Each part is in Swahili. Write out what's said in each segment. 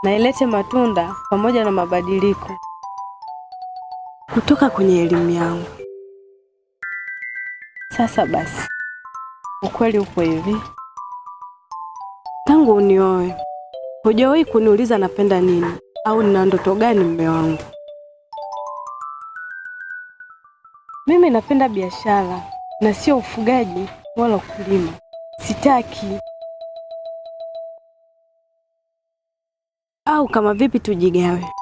na ilete matunda pamoja na mabadiliko kutoka kwenye elimu yangu. Sasa basi, ukweli upo hivi. Tangu unioe, hujawahi kuniuliza napenda nini au nina ndoto gani mume wangu. Mimi napenda biashara na sio ufugaji wala kulima. Sitaki. Au kama vipi tujigawe?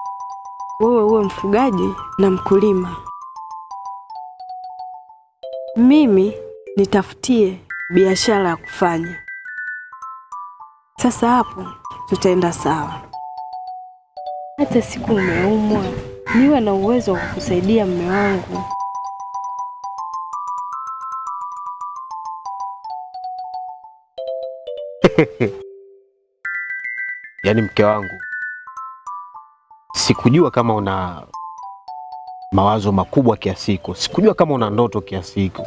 Wewe uwe mfugaji na mkulima. Mimi nitafutie biashara ya kufanya. Sasa hapo tutaenda sawa. Hata siku umeumwa, niwe na uwezo wa kukusaidia mume wangu. Yaani mke wangu, sikujua kama una mawazo makubwa kiasi hiko. Sikujua kama una ndoto kiasi hiko.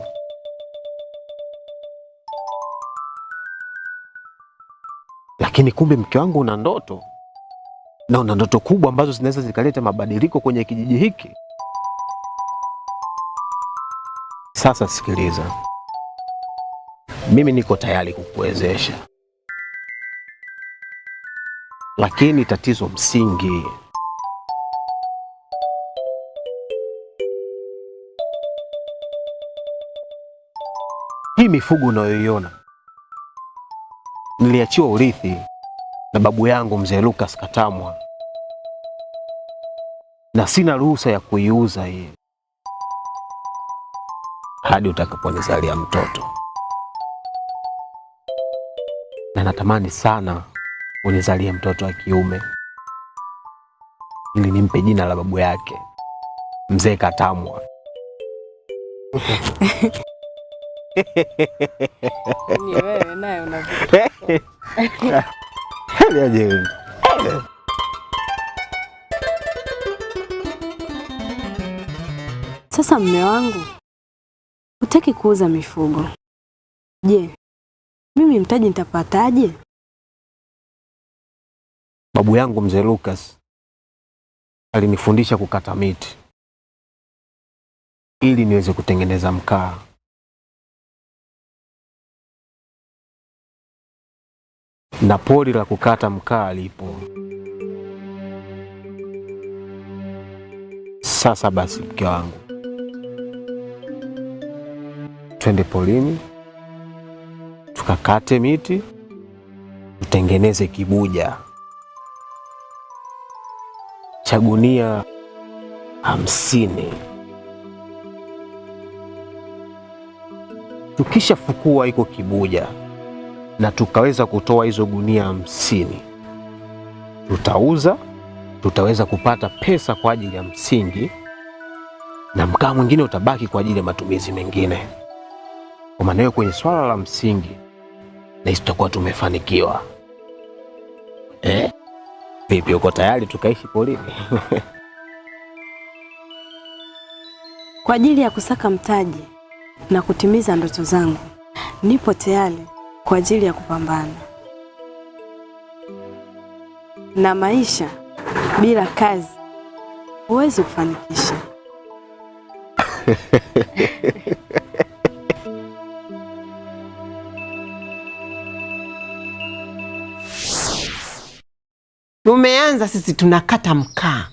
Lakini kumbe mke wangu una ndoto. Na una ndoto kubwa ambazo zinaweza zikaleta mabadiliko kwenye kijiji hiki. Sasa sikiliza. Mimi niko tayari kukuwezesha. Lakini tatizo msingi, hii mifugo unayoiona niliachiwa urithi na babu yangu mzee Lucas Katamwa, na sina ruhusa ya kuiuza hii hadi utakaponizalia mtoto. Na natamani sana unizalie mtoto wa kiume ili nimpe jina la babu yake mzee Katamwa. Ni wewe naye unavuta. Sasa mume wangu, hutaki kuuza mifugo. Je, mimi mtaji nitapataje? Babu yangu mzee Lucas alinifundisha kukata miti ili niweze kutengeneza mkaa. Na pori la kukata mkaa lipo. Sasa basi mke wangu, twende porini tukakate miti, tutengeneze kibuja cha gunia 50. Tukisha fukua iko kibuja na tukaweza kutoa hizo gunia 50, tutauza, tutaweza kupata pesa kwa ajili ya msingi, na mkaa mwingine utabaki kwa ajili ya matumizi mengine. Kwa maana hiyo kwenye swala la msingi na tutakuwa tumefanikiwa. Vipi, uko tayari tukaishi porini? Kwa ajili ya kusaka mtaji na kutimiza ndoto zangu, nipo tayari kwa ajili ya kupambana. Na maisha bila kazi huwezi kufanikisha. Tumeanza sisi tunakata mkaa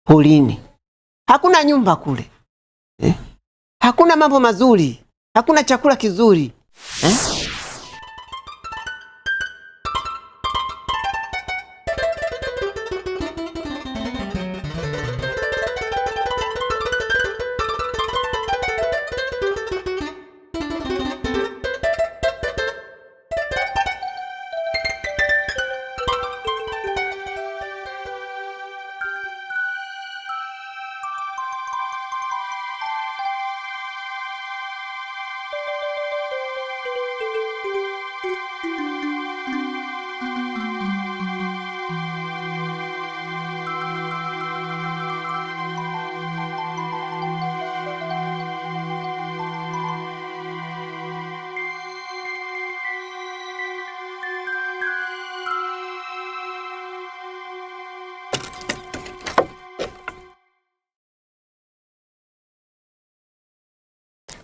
porini. Hakuna nyumba kule. Hakuna mambo mazuri. Hakuna chakula kizuri.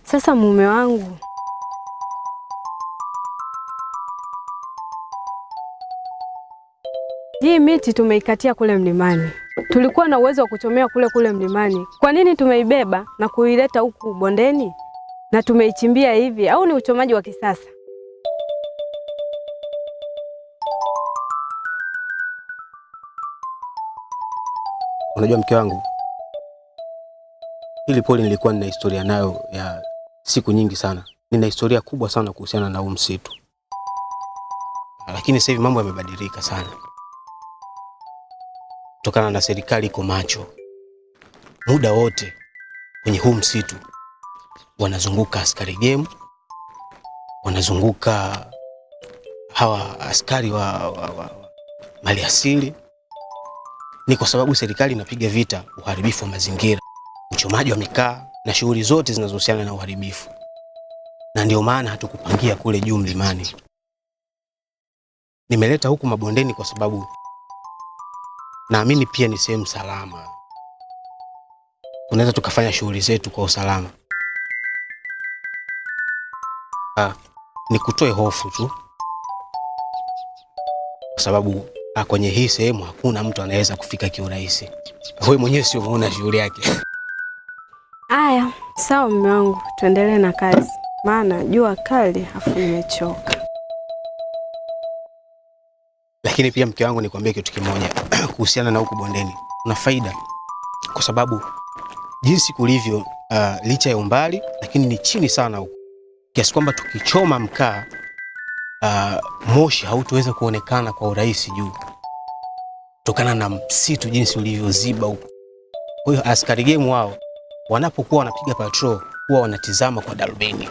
Sasa mume wangu, hii miti tumeikatia kule mlimani. Tulikuwa na uwezo wa kuchomea kule mlimani. Kwa nini tumeibeba na kuileta huku bondeni na tumeichimbia hivi? Au ni uchomaji wa kisasa? Unajua mke wangu, hili poli nilikuwa nina historia nayo ya siku nyingi sana. Nina historia kubwa sana kuhusiana na huu msitu. Lakini sasa hivi mambo yamebadilika sana. Kutokana na serikali iko macho. Muda wote kwenye huu msitu wanazunguka askari game, wanazunguka hawa askari wa mali asili. Ni kwa sababu serikali inapiga vita uharibifu wa mazingira, uchomaji wa mikaa na shughuli zote zinazohusiana na uharibifu. Na ndio maana hatukupangia kule juu mlimani. Nimeleta huku mabondeni kwa sababu naamini pia ni sehemu salama. Tunaweza tukafanya shughuli zetu kwa usalama. Nikutoe hofu tu, kwa sababu kwenye hii sehemu hakuna mtu anaweza kufika kiurahisi. Wewe mwenyewe sio umeona shughuli yake. Aya, sawa mume wangu, tuendelee na kazi. Maana jua kali afu nimechoka. Lakini pia mke wangu, nikwambie kitu kimoja kuhusiana na huku bondeni. Kuna faida kwa sababu jinsi kulivyo licha ya umbali, lakini ni chini sana huku. Kiasi kwamba tukichoma mkaa moshi hautoweza kuonekana kwa urahisi juu, kutokana na msitu jinsi ulivyoziba huku. Kwa hiyo askari game wao wanapokuwa wanapiga patrol huwa wanatizama kwa darubini.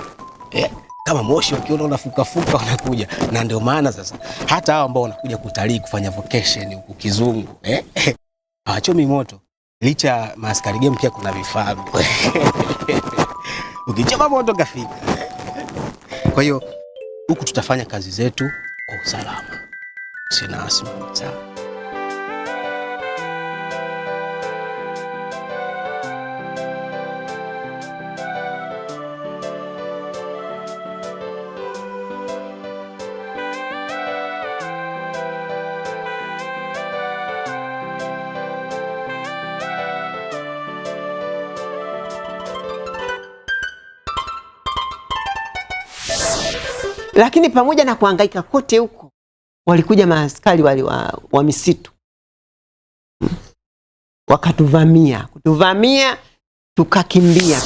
Kama moshi wakiona unafuka wanakuja. Na ndio maana sasa hata hao ambao wanakuja kutalii kufanya vacation huku kizungu hawachomi moto. Licha maaskari game pia kuna vifaa. Ukichoma moto kafika. Kwa hiyo huku tutafanya kazi zetu kwa usalama. Sina asimu. Sawa. Lakini pamoja na kuhangaika kote huko, walikuja maaskari wale wa misitu. Kutuvamia, tukakimbia.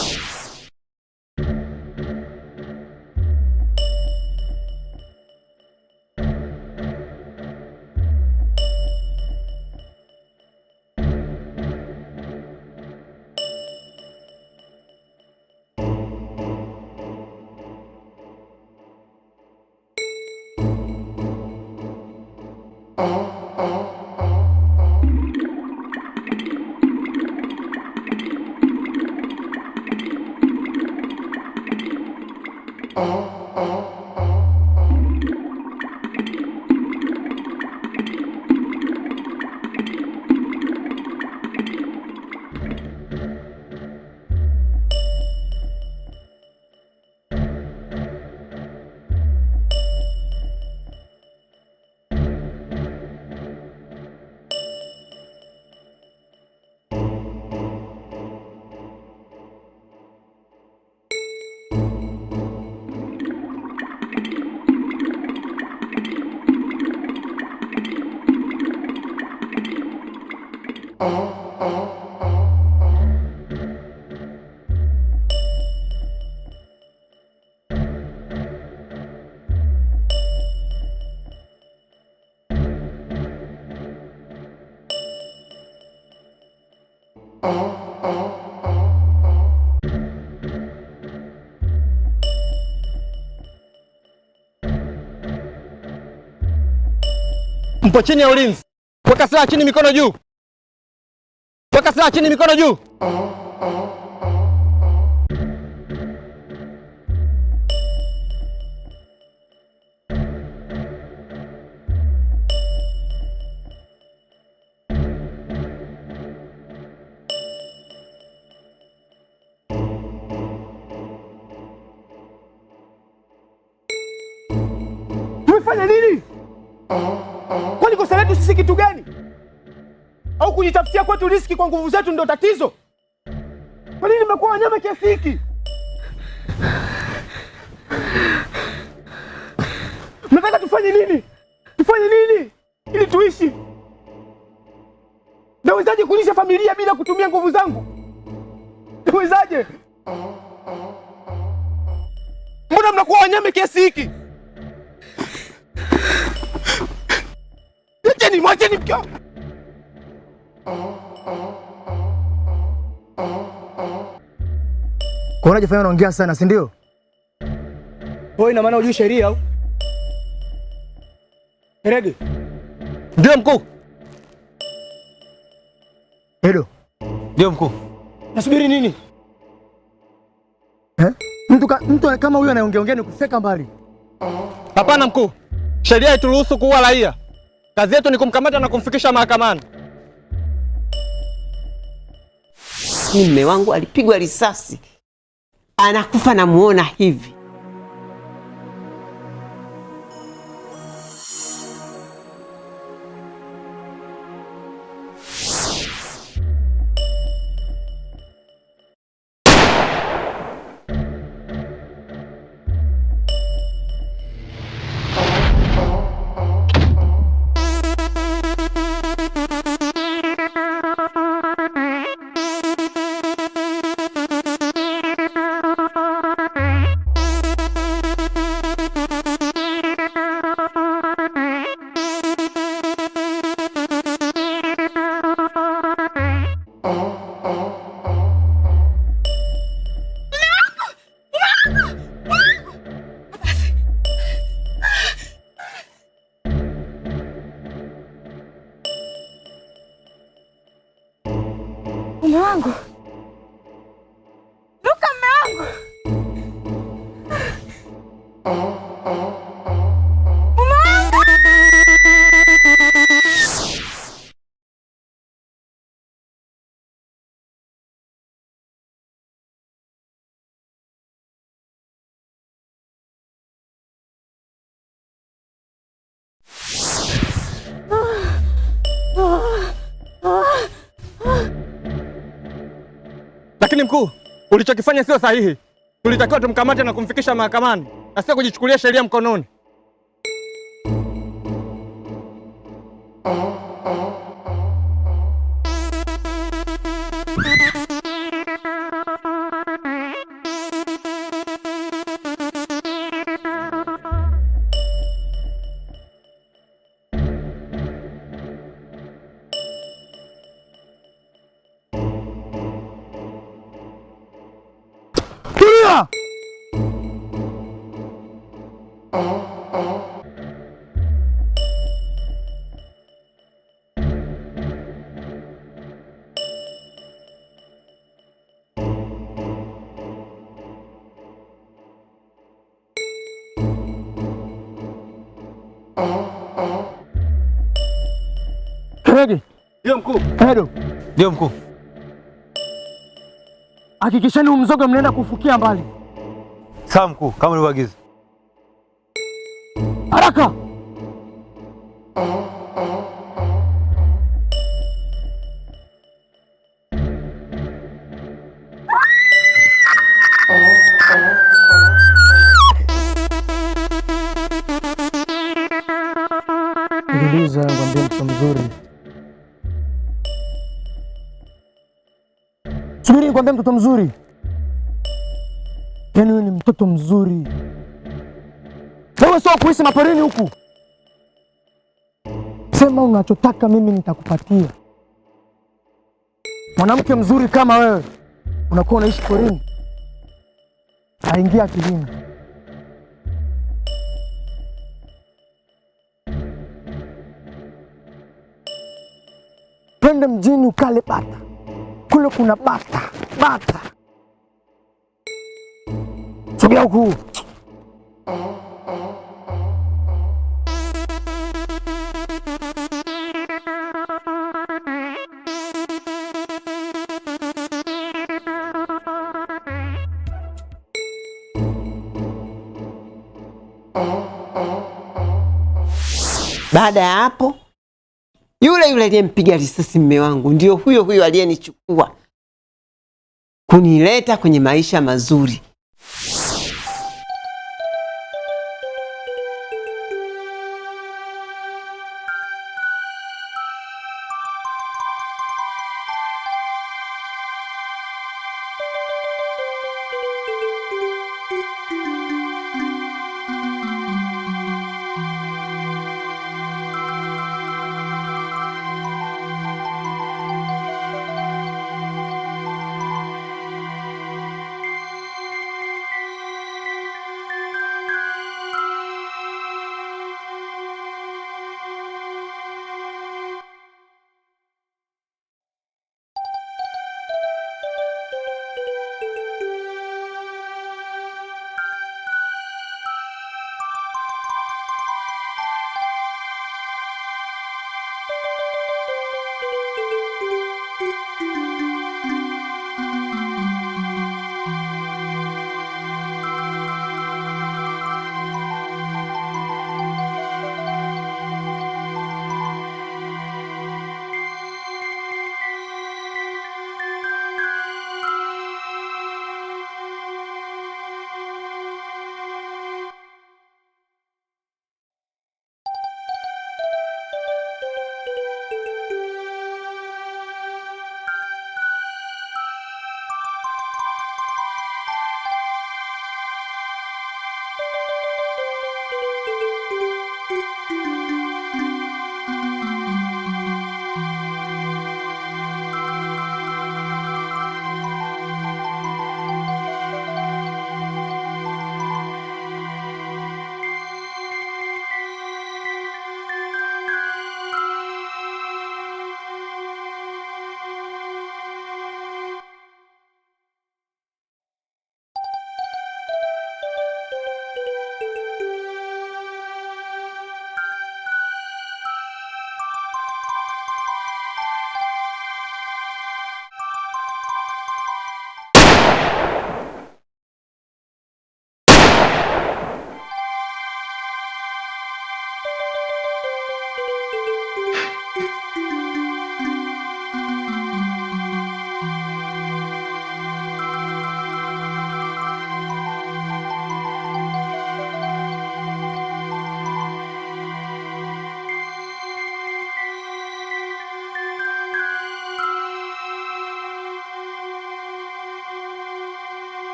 Mpo chini ya ulinzi. Weka silaha chini, mikono juu. Weka silaha chini, mikono juu. Kwani kosa letu sisi kitu gani? Au kujitafutia kwetu riski kwa nguvu zetu ndio tatizo? Kwa nini mmekuwa wanyama kiasi hiki? Mnataka tufanye nini? Tufanye nini ili tuishi? Nawezaje kulisha familia bila kutumia nguvu zangu? Nawezaje? Mbona mnakuwa wanyama kiasi hiki? Mwacheni mke wangu. Kwa unajifanya unaongea sana, si ndio? Wewe ina maana hujui sheria au? Erege. Ndio mkuu. Edo. Ndio mkuu. Nasubiri nini? Mtu kama huyo anayeongea ni kufeka mbali. Hapana mkuu. Sheria haituruhusu kuua raia. Kazi yetu ni kumkamata na kumfikisha mahakamani. Mume wangu alipigwa risasi, anakufa, namuona hivi. Mume wangu. Luka, mume wangu. Mume wangu. Lakini mkuu, ulichokifanya sio sahihi. Tulitakiwa tumkamate na kumfikisha mahakamani na sio kujichukulia sheria mkononi. Rege. Ndio mkuu. Edo. Ndio mkuu. Hakikisheni mzoga mnaenda kufukia mbali. Sawa mkuu, kama ulivyoagiza. Haraka. Sikiliza, ngwambia mtoto mzuri. Subiri nikwambia mtoto mzuri. Yaani wewe ni mtoto mzuri. Wewe sio kuishi maporini huku. Sema unachotaka mimi nitakupatia. Mwanamke mzuri kama wewe unakuwa unaishi porini. Aingia akilini. Twende mjini ukale bata. Kule kuna bata. Bata. Sogea huku. Baada ya hapo, yule aliyempiga risasi mume wangu ndio huyo aliyenichukua kunileta kwenye maisha mazuri.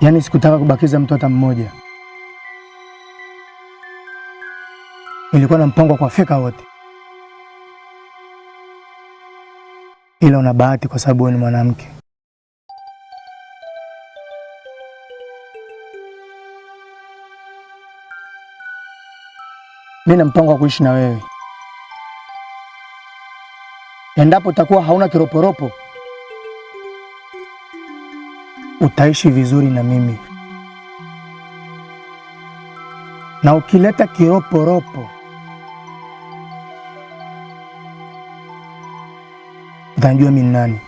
Yaani sikutaka kubakiza mtu hata mmoja. Nilikuwa na mpango kwa fika wote. Ila una bahati kwa sababu wewe ni mwanamke. Mimi na mpango wa kuishi na wewe. Endapo utakuwa hauna kiroporopo, utaishi vizuri na mimi. Na ukileta kiroporopo, utajua mimi nani.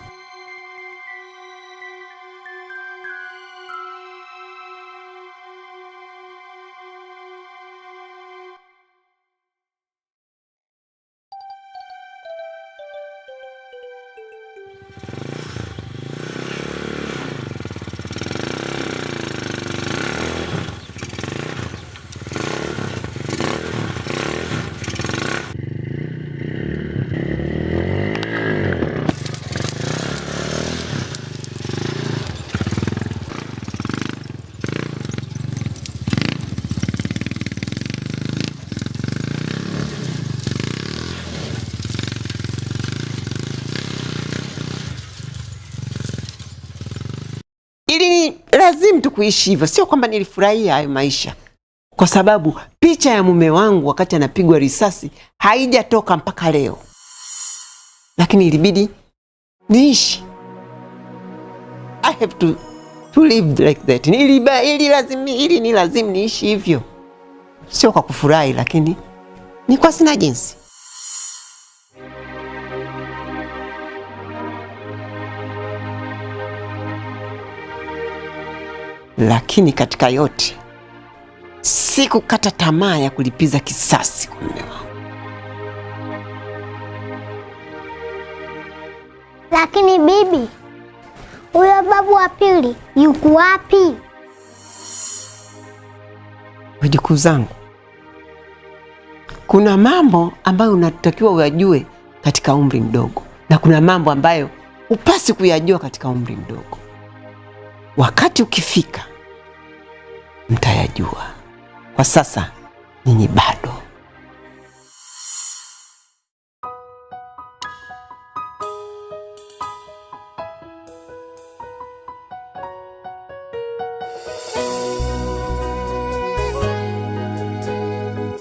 Ili lazima tu kuishi hivyo, sio kwamba nilifurahia hayo maisha, kwa sababu picha ya mume wangu wakati anapigwa risasi haijatoka mpaka leo, lakini ilibidi niishi. I have to live like that. Ili ni lazima niishi hivyo, sio kwa kufurahi, lakini ni kwa sina jinsi. Lakini katika yote sikukata tamaa ya kulipiza kisasi kwa mume wangu. Lakini bibi, huyo babu wa pili yuko wapi? Wajukuu zangu, kuna mambo ambayo unatakiwa uyajue katika umri mdogo, na kuna mambo ambayo upasi kuyajua katika umri mdogo. Wakati ukifika mtayajua. Kwa sasa nyinyi bado.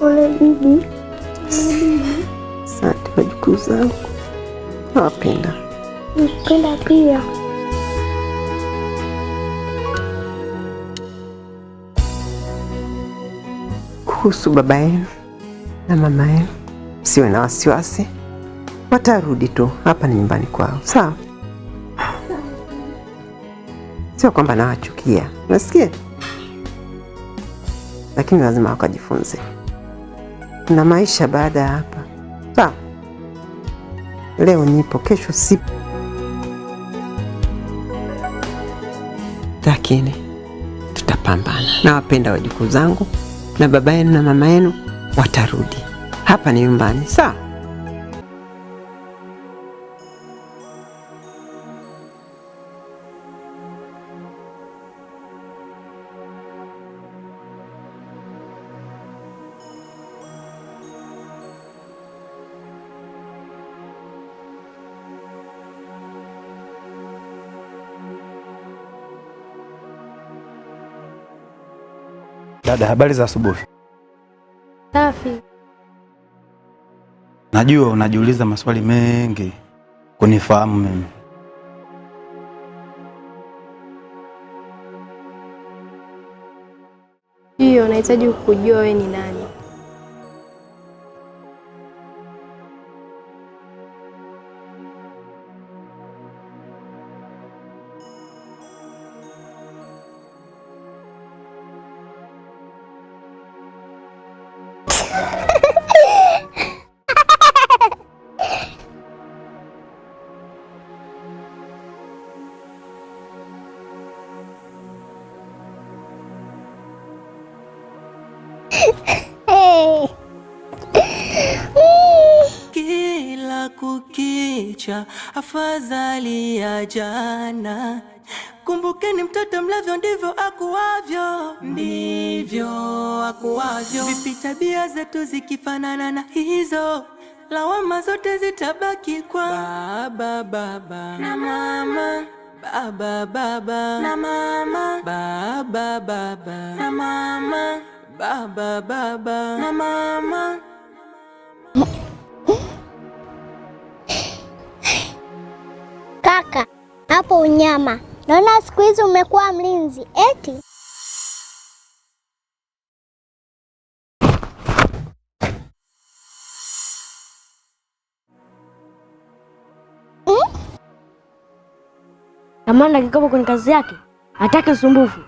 Ole bibi. Asante wajukuu zangu, nawapenda. Napenda pia. Kuhusu baba yenu na mama yenu, siwe na wasiwasi, watarudi tu. Hapa ni nyumbani kwao, sawa? Sio kwamba nawachukia, unasikia? Lakini lazima wakajifunze, kuna maisha baada ya hapa, sawa? Leo nipo, kesho sipo, lakini tutapambana. Nawapenda wajukuu zangu, na baba yenu na mama yenu watarudi. Hapa ni nyumbani, sawa? Dada, habari za asubuhi. Safi. Najua unajiuliza maswali mengi kunifahamu mimi. Hiyo nahitaji kujua wewe ni nani. Kila kukicha afadhali ya jana. Kumbukeni mtoto mlavyo ndivyo akuavyo, ndivyo akuavyo. Vipi tabia zetu zikifanana na hizo, lawama zote zitabaki kwa baba na mama. Baba na mama. Baba na mama. Baba na mama. Kaka, hapo unyama. Naona siku hizi umekuwa mlinzi, eti? Kamanda kikopo kwenye kazi yake, hataki usumbufu.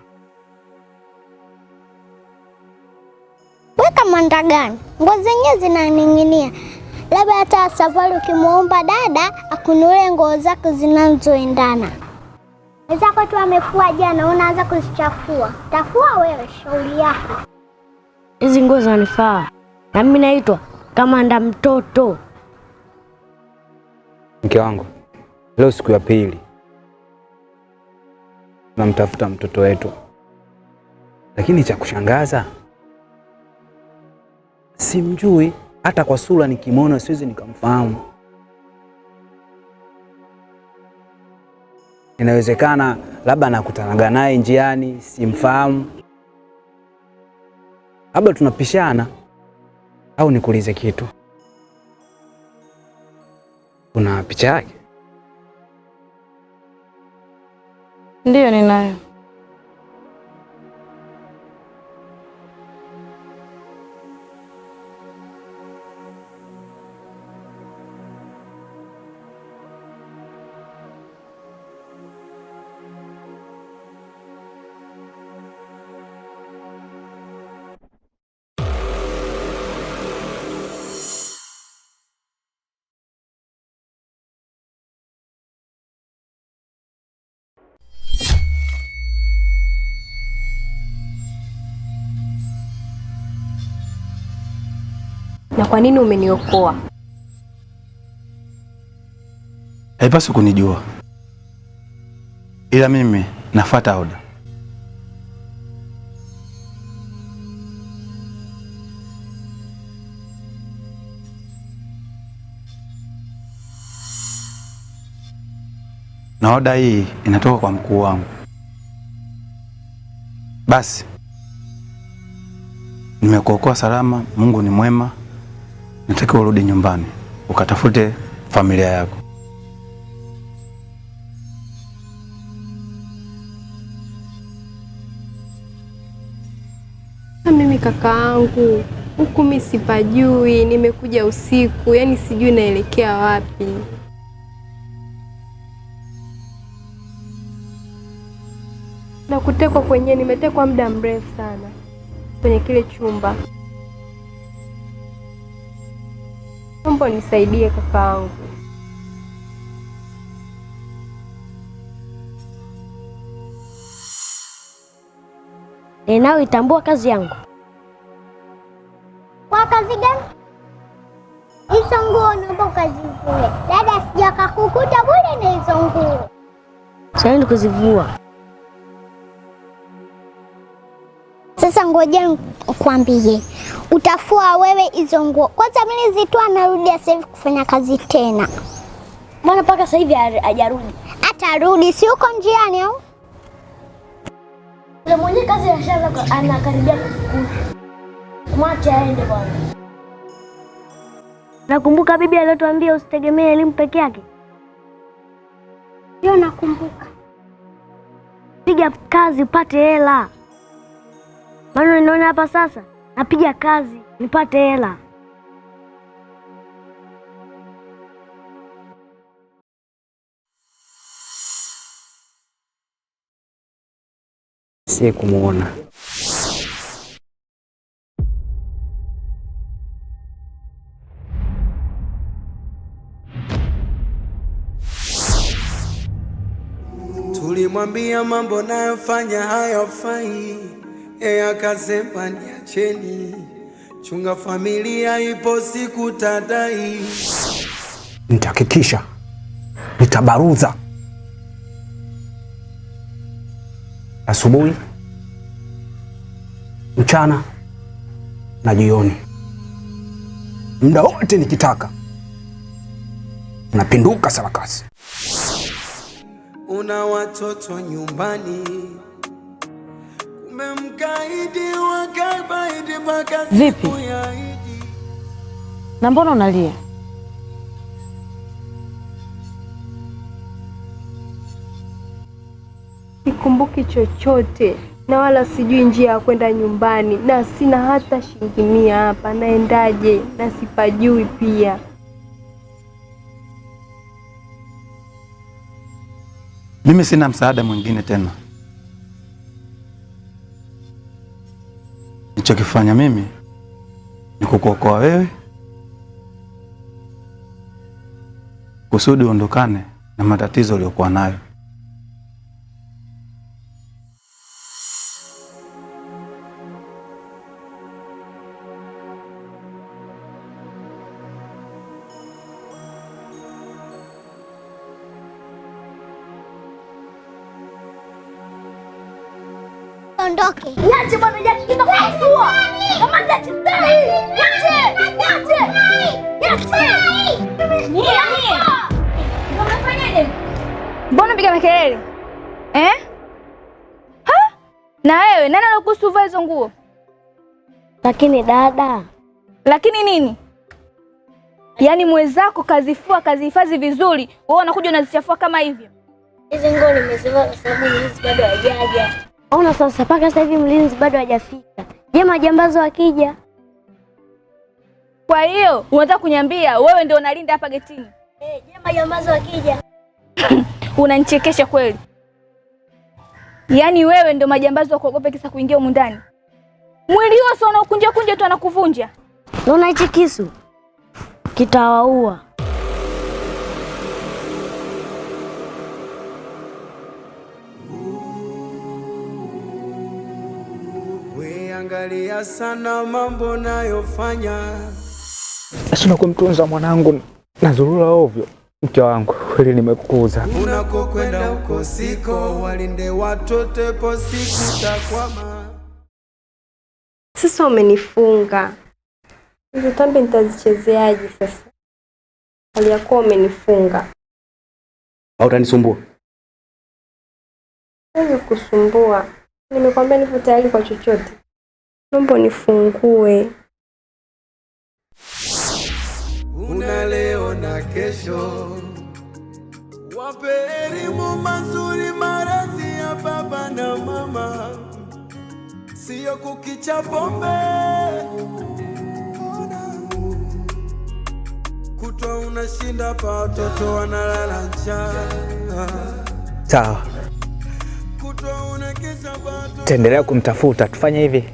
We kamanda gani? Nguo zenyewe zinaning'inia. Labda hata safari ukimwomba dada akununulie nguo zake zinazoendana. Wenzako tu amefua jana, unaanza kuzichafua. Tafua wewe, shauri yako. Hizi nguo zinanifaa, na mimi naitwa kamanda mtoto. Mke wangu, leo siku ya pili tunamtafuta mtoto wetu, lakini cha kushangaza simjui. Hata kwa sura nikimwona siwezi nikamfahamu. Inawezekana labda nakutanaga naye njiani, simfahamu. Labda tunapishana au nikuulize kitu. Kuna picha yake? Ndiyo, ninayo. Na kwa nini umeniokoa? Haipaswi kunijua, ila mimi nafuata oda. Na oda hii inatoka kwa mkuu wangu. Basi nimekuokoa salama, Mungu ni mwema. Nataka urudi nyumbani ukatafute familia yako. Mimi kakaangu, huku mimi sipajui, nimekuja usiku, yani sijui naelekea wapi. Na kutekwa kwenyewe, nimetekwa muda mrefu sana kwenye kile chumba. Naomba nisaidie kakaangu. Itambua kazi yangu. Kwa kazi gani? Hizo nguo naomba ukazivue. Dada sijakakukuta bure na hizo nguo. Sasa kuzivua. Sasa ngoja nikwambie. Utafua wewe hizo nguo. Kwanza mimi zitoa narudia sasa hivi kufanya kazi tena. Mbona mpaka sasa hivi hajarudi? Atarudi, si uko njiani au? Yule mwenye kazi anashaanza anakaribia kufukuza. Mwache aende bwana. Nakumbuka bibi aliyotuambia usitegemee elimu peke yake. Ndio nakumbuka. Piga kazi upate hela. Maana ninaona hapa sasa napiga kazi nipate hela. Si kumuona. Tulimwambia mambo nayofanya hayafai, akasema niacheni, chunga familia, ipo siku tadai. Nitahakikisha nitabaruza asubuhi, mchana na jioni, muda wote nikitaka. Napinduka sarakasi. Una watoto nyumbani, umemkaidi wakabaidi mpaka siku ya Idi. Na mbona unalia? Sikumbuki chochote na wala sijui njia ya kwenda nyumbani, na sina hata shilingi 100 hapa. Naendaje? Na sipajui pia. Mimi sina msaada mwingine tena. Nichokifanya mimi ni kukuokoa wewe kusudi uondokane na matatizo uliyokuwa nayo. Ondoke. Niache bwana, Jackie kufua. Kama Jackie stay. Niache. Nini? Unafanyaje? Mbona piga makelele? Na wewe nani alokuhusu uvae hizo nguo? Lakini dada. Lakini nini? Yaani mwenzako kazifua kazihifadhi vizuri, wewe unakuja unazichafua kama hivyo. Hizi nguo nimezivaa kwa sababu mlinzi bado hajaja. Ona sasa mpaka sasa hivi mlinzi bado hajafika. Je, majambazi wakija? Kwa hiyo unataka kuniambia wewe ndio unalinda hapa getini? Je, majambazi wakija? Unanichekesha kweli. Yaani wewe ndio majambazi wakuogope kisa kuingia humu ndani. Mwili wako unakunja kunja tu anakuvunja. Unaona hichi kisu? Kitawaua. Angalia sana mambo nayofanya. Sina kumtunza mwanangu, nazurura ovyo. Mke wangu, kweli nimekukuza. Unakokwenda uko siko, walinde watoto po siku takwama. Sasa umenifunga. Hizo tambi nitazichezeaje sasa? Hali yako umenifunga. Au utanisumbua? Siwezi kusumbua. Nimekwambia nipo tayari kwa chochote. Naomba nifungue. Una leo na kesho. Wape elimu mazuri maradhi ya baba na mama. Sio kukicha pombe. Kutwa unashinda pa watoto wanalala njaa. Sawa. Taendelea kumtafuta, tufanye hivi.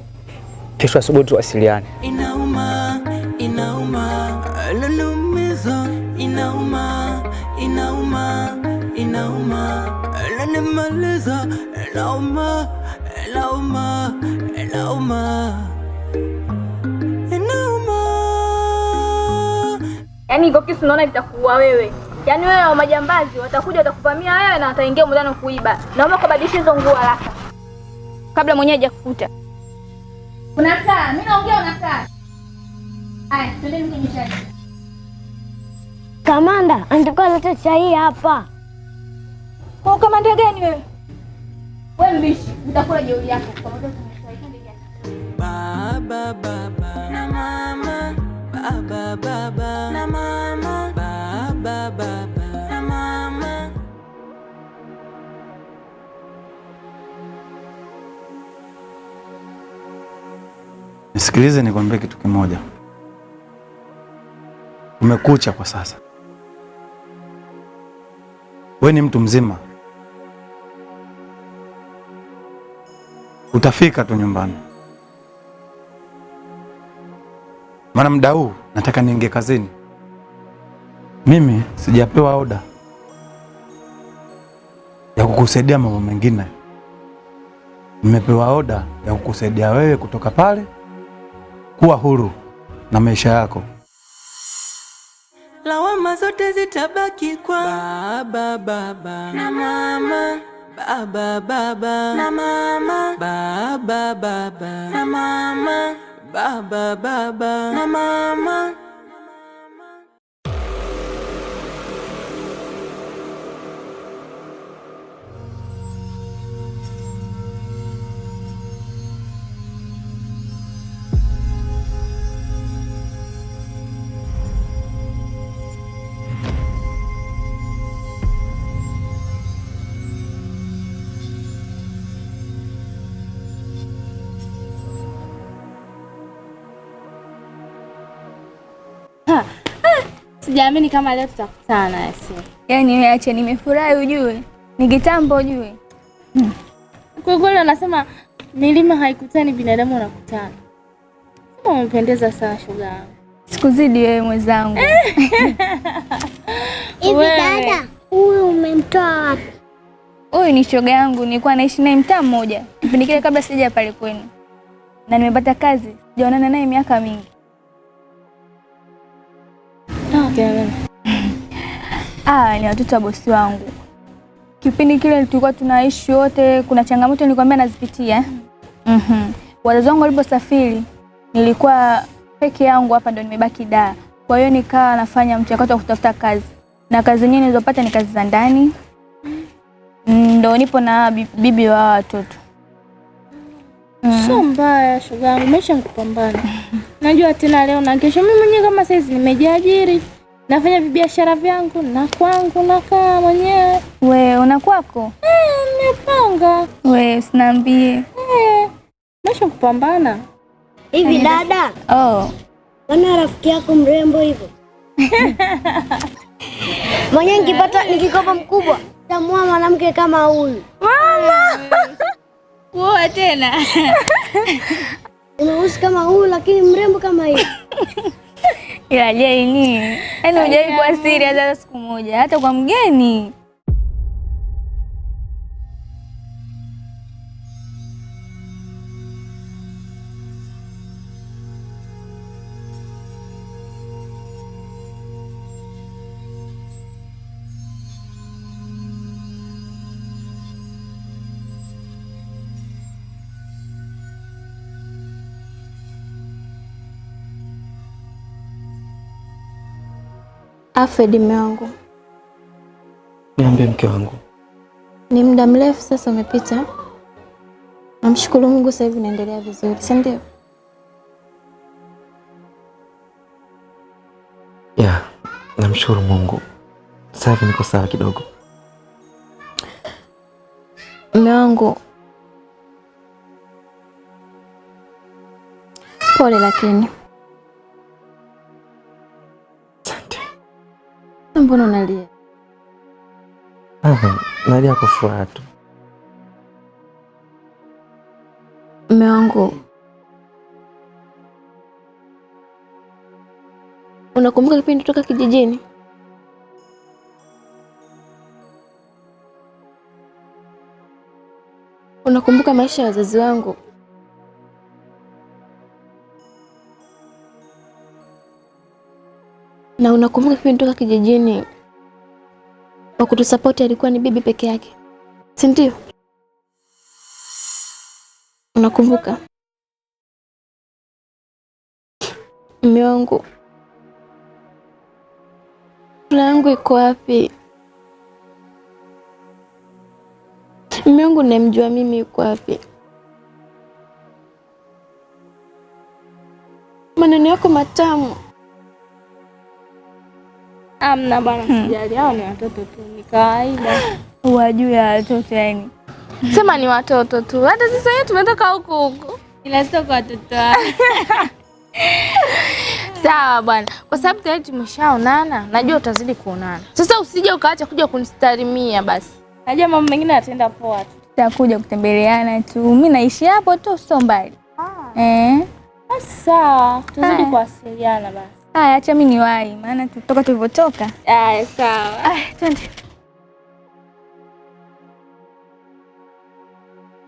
Kesho asubuhi tuwasiliane. Inauma, inauma, lalumiza, inauma, inauma, inauma, lanimaliza, inauma, inauma, inauma, inauma. Yaani hivyo kisu naona kitakuua wewe. Yaani wewe wa majambazi watakuja watakuvamia wewe na wataingia mudano kuiba. Naomba kubadilisha hizo nguo haraka. Kabla mwenyewe hajakufuta. Unakaa, mimi naongea unakaa. Haya, twendeni kwenye chai. Kamanda, anataka leta chai hapa. Kwa kamanda gani wewe? Wewe mbishi, utakula jeuri yako kwa sababu tunasaidia. Baba baba na mama, baba baba na mama, baba baba na mama. Nisikilize nikwambie kitu kimoja. Umekucha kwa sasa. Wewe ni mtu mzima. Utafika tu nyumbani. Maana muda huu nataka niingie kazini. Mimi sijapewa oda ya kukusaidia mambo mengine. Nimepewa oda ya kukusaidia wewe kutoka pale kuwa huru na maisha yako. Lawama zote zitabaki kwa baba baba na mama, baba baba na mama, baba baba na mama, baba baba na mama. Sijaamini kama leo tutakutana yasi. Yaani wewe acha nimefurahi ujue. Ni kitambo ujue. Kwa kweli anasema milima haikutani binadamu wanakutana. Kama umependeza sana shoga yangu. Sikuzidi wewe mwenzangu. Hivi dada, huyu umemtoa wapi? Huyu ni shoga yangu, nilikuwa naishi naye mtaa mmoja. Kipindi kile kabla sija pale kwenu. Na nimepata kazi, sijaonana naye miaka mingi. Ni watoto wa bosi wangu. Kipindi kile tulikuwa tunaishi wote, kuna changamoto nilikwambia nazipitia. Wazazi wangu waliposafiri, nilikuwa peke yangu hapa ndo nimebaki Dar. Kwa hiyo nikawa nafanya mchakato wa kutafuta kazi. Na kazi nyingine nilizopata ni kazi za ndani. Ndo nipo na bibi wa watoto. Sio mbaya shoga yangu, maisha kupambana. Najua tena leo na kesho mimi mwenyewe kama saizi nimejiajiri. Nafanya biashara vyangu na kwangu nakaa mwenyewe. We, una kwako? Nimepanga. We, usiniambie. Maisha kupambana. Hivi dada? Wana rafiki yako mrembo hivyo? Mwenye nikikopa mkubwa, tamua mwanamke kama huyu. Mama! Kuoa tena. Unausi kama huyu lakini mrembo kama hivi. Ila Jeni, yaani hujawahi kuwa serious hata siku moja, hata kwa mgeni. Afedi, mume wangu. Niambie mke wangu. Ni muda mrefu sasa umepita. Namshukuru Mungu sasa hivi naendelea vizuri, si ndio? Ya, namshukuru Mungu. Sasa hivi niko sawa kidogo. Mume wangu, pole lakini. Mbona unalia? Nalia kwa furaha tu. Mume wangu, unakumbuka kipindi kutoka kijijini? Unakumbuka maisha ya wazazi wangu? Na unakumbuka kipindi kutoka kijijini wa kutusapoti alikuwa ni bibi peke yake, si ndio? Unakumbuka? Mume wangu, furaha yangu iko wapi? Mume wangu namjua mimi yuko wapi? Maneno yako matamu. Amna bana, sijali. Hao ni watoto tu, ni kawaida. Wajua ya watoto yani. Sema ni watoto tu. Hata sisi wenyewe tumetoka huko. Ila sio kwa watoto. Sawa bwana. Kwa sababu tayari tumeshaonana, najua utazidi kuonana. Sasa usije ukaacha kuja kunistarimia basi. Najua mambo mengine yataenda poa tu. Tutakuja kutembeleana tu. Mimi naishi hapo tu, sio mbali. Sawa, tuzidi kuwasiliana basi. Haya, acha mimi niwahi, maana tutoka tulivyotoka. Haya, sawa. Twende.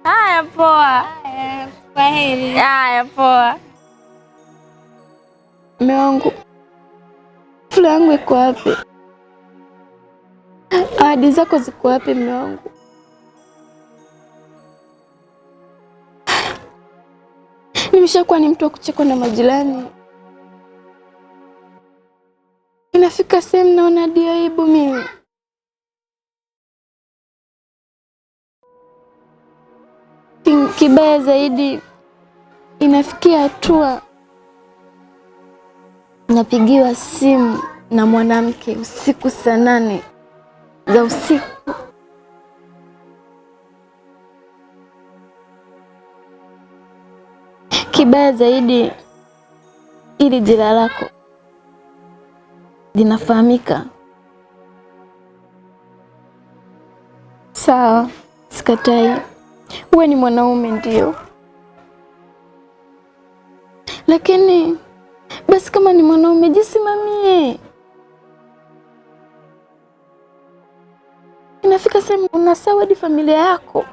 Haya, poa. Kwaheri. Haya, poa. Mume wangu, furaha yangu iko wapi? Ahadi zako ziko wapi mume wangu? Nimeshakuwa ni mtu wa kuchekwa na majirani. Inafika sehemu naona ndio aibu mimi. Kibaya zaidi, inafikia hatua napigiwa simu na mwanamke usiku saa 8 za usiku. Kibaya zaidi, ili jina lako linafahamika. Sawa, sikatai. Wewe ni mwanaume ndio. Lakini basi kama ni mwanaume jisimamie. Inafika sehemu unasawa hadi familia yako.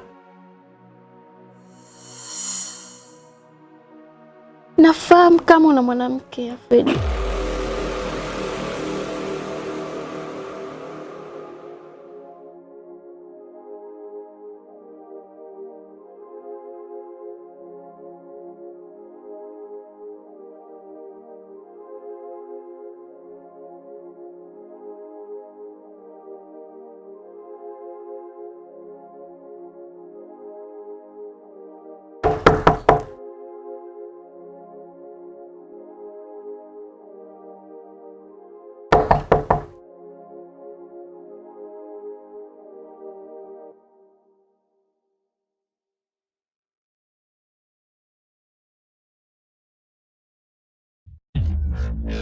Nafahamu kama una mwanamke Afedi. We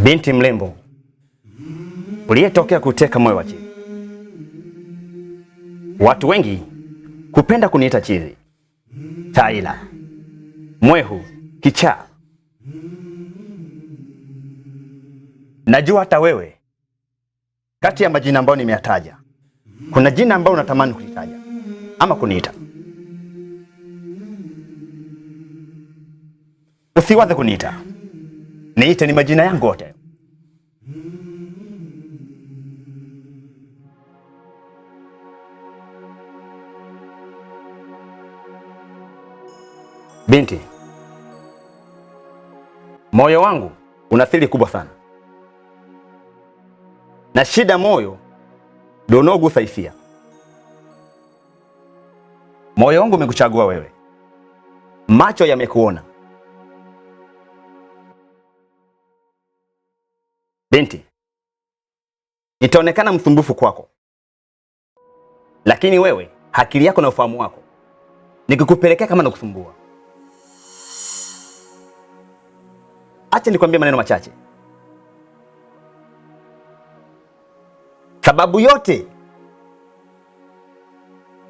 binti mrembo uliyetokea kuteka moyo wa chizi. Watu wengi kupenda kuniita chizi, taila, mwehu, kichaa. Najua hata wewe kati ya majina ambayo nimeyataja kuna jina ambayo unatamani kulitaja ama kuniita. Usiwaze kuniita, niite, ni majina yangu yote. Binti, moyo wangu una siri kubwa sana, na shida moyo ndio unaogusa hisia. Moyo wangu umekuchagua wewe, macho yamekuona. Binti, itaonekana msumbufu kwako, lakini wewe akili yako na ufahamu wako nikikupelekea kama nakusumbua. Acha nikwambie maneno machache. Sababu yote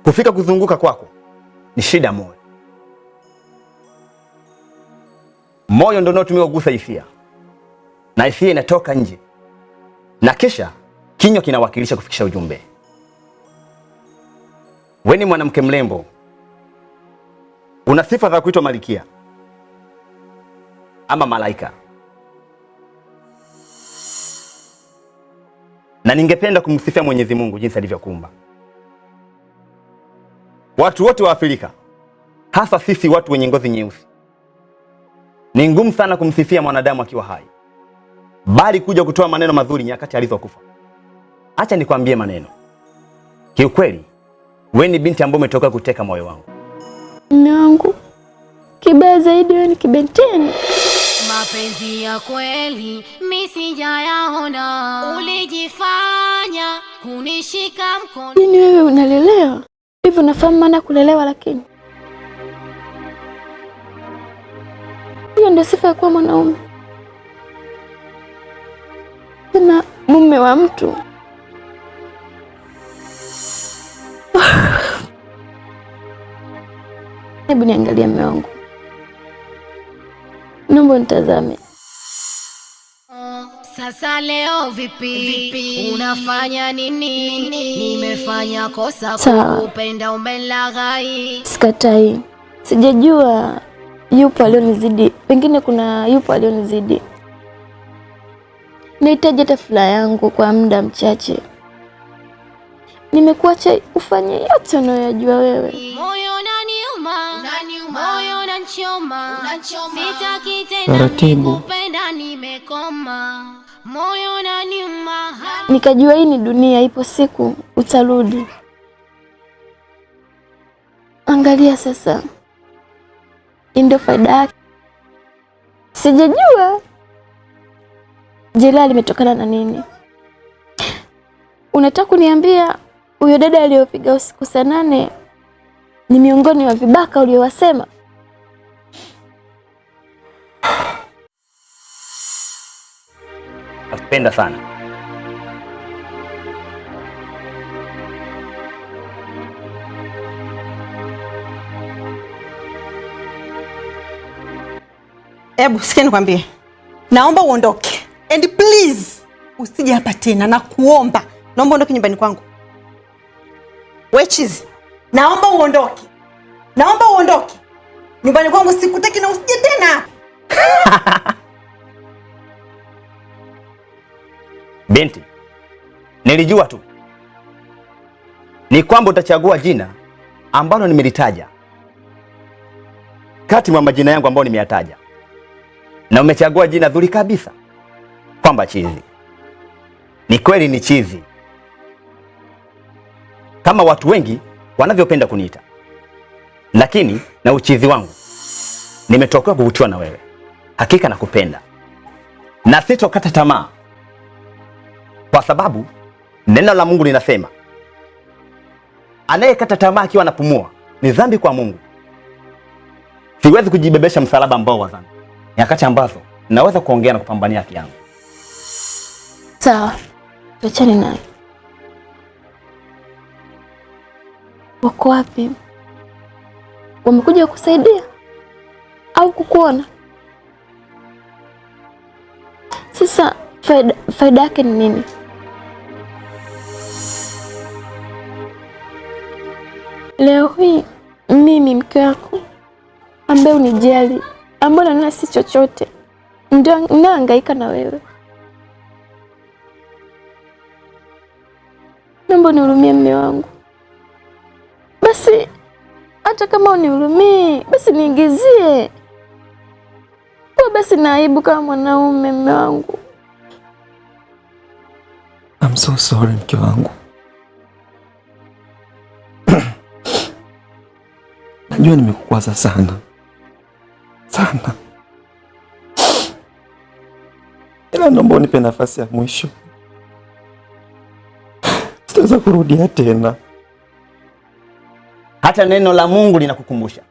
kufika kuzunguka kwako ni shida moyo. Moyo ndio unaotumia kugusa hisia, na hisia inatoka nje, na kisha kinywa kinawakilisha kufikisha ujumbe. Wewe ni mwanamke mrembo, una sifa za kuitwa malikia ama malaika, na ningependa kumsifia Mwenyezi Mungu jinsi alivyokuumba. Watu wote wa Afrika, hasa sisi watu wenye ngozi nyeusi, ni ngumu sana kumsifia mwanadamu akiwa hai, bali kuja kutoa maneno mazuri nyakati alizokufa. Acha nikwambie maneno. Kiukweli, wewe ni binti ambaye umetoka kuteka moyo wangu. Mume wangu, kibaya zaidi wewe ni kibenteni. Mapenzi ya kweli mimi sijayaona, ulijifanya kunishika mkono. Nini wewe unalelewa? Hivi unafahamu maana kulelewa? Lakini hiyo ndio sifa ya kuwa mwanaume, tena mume wa mtu. Hebu niangalie mume wangu, naomba nitazame. Sasa leo vipi? Unafanya nini? Nimefanya kosa kukupenda, umelaghai. Sikatai, sijajua yupo alionizidi, pengine kuna yupo alionizidi. Nahitaji hata furaha yangu kwa muda mchache. Nimekuacha ufanye yote unayojua wewe. Moyo unaniuma, moyo unanichoma, sitaki tena kukupenda, nimekoma. Moyo unaniuma. Nikajua hii ni dunia, ipo siku utarudi. Angalia sasa, ndio faida yake. Sijajua jela limetokana na nini. Unataka kuniambia huyo dada aliyopiga usiku saa 8 ni miongoni wa vibaka uliowasema? Nakupenda sana. Ebu sikia nikwambie, naomba uondoke, and please usije hapa tena, na kuomba, naomba uondoke nyumbani kwangu. We chizi, naomba uondoke, naomba uondoke nyumbani kwangu, sikutaki na usije tena. Binti, nilijua tu ni kwamba utachagua jina ambalo nimelitaja kati mwa majina yangu ambayo nimeyataja, na umechagua jina zuri kabisa, kwamba chizi. Ni kweli ni chizi, kama watu wengi wanavyopenda kuniita, lakini na uchizi wangu nimetokea kuvutiwa na wewe. hakika nakupenda na sitokata tamaa, kwa sababu neno la Mungu linasema anayekata tamaa akiwa anapumua ni dhambi kwa Mungu. Siwezi kujibebesha msalaba ambao wa dhambi nyakati ambazo naweza kuongea na kupambania haki yangu. Sawa, tuachane naye. Wako wapi? Wamekuja kusaidia au kukuona? Sasa faida yake ni nini? Leo hii mimi mke wako ambaye unijali, ambaye unaniona si chochote, ndio nahangaika na wewe. Naomba nihurumie mume wangu. Basi hata kama unihurumii, basi niingizie. Kwa basi na aibu kama mwanaume mume wangu. I'm so sorry mke wangu. Najua nimekukwaza sana. Sana. Ila naomba unipe nafasi ya mwisho. Sitaweza kurudia tena. Hata neno la Mungu linakukumbusha.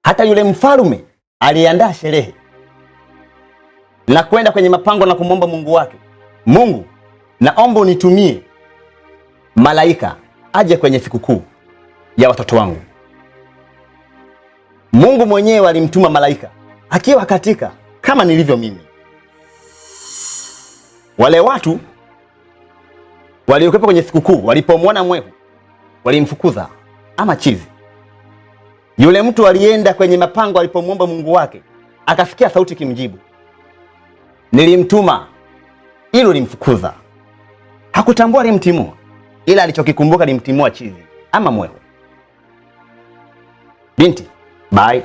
Hata yule mfalme aliandaa sherehe na kwenda kwenye mapango na kumwomba Mungu wake, Mungu, naomba unitumie malaika aje kwenye sikukuu ya watoto wangu. Mungu mwenyewe alimtuma malaika akiwa katika kama nilivyo mimi. Wale watu waliokuwa kwenye sikukuu walipomwona mwehu walimfukuza ama chizi. Yule mtu alienda kwenye mapango alipomwomba Mungu wake, akasikia sauti kimjibu, nilimtuma ili ulimfukuza. Hakutambua alimtimua, ila alichokikumbuka alimtimua chizi ama mwehu. Binti, bye.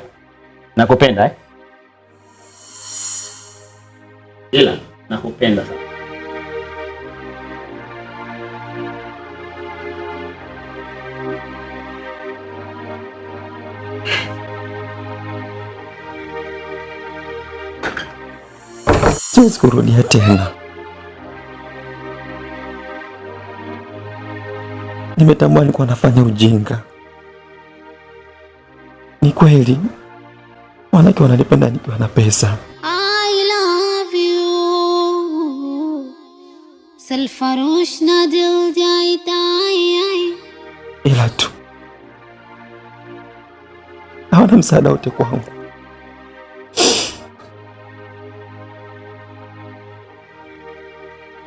Nakupenda ila nakupenda sana. Siwezi kurudia tena. Nimetambua nilikuwa nafanya ujinga. Ni kweli wanawake wananipenda nikiwa na pesa. I love you. Salfarush na dil jaita hai. Ila tu hawana msaada wote kwangu.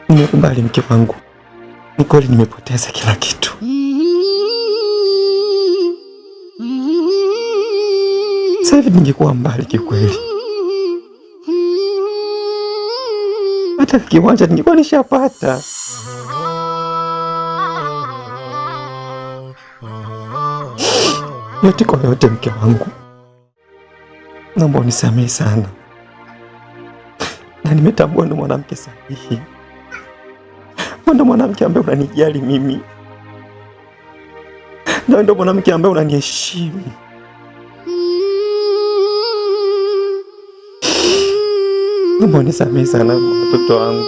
Nimekubali mke wangu. Ni kweli nimepoteza kila kitu. Sasa hivi ningekuwa mbali kikweli. Hata kiwanja ningekuwa nishapata. Yote kwa yote mke wangu, naomba unisamehe sana. Na nimetambua ndo mwanamke sahihi. Ndo mwanamke ambaye unanijali mimi. Na ndo mwanamke ambaye unaniheshimu. Naomba unisamehe sana watoto wangu.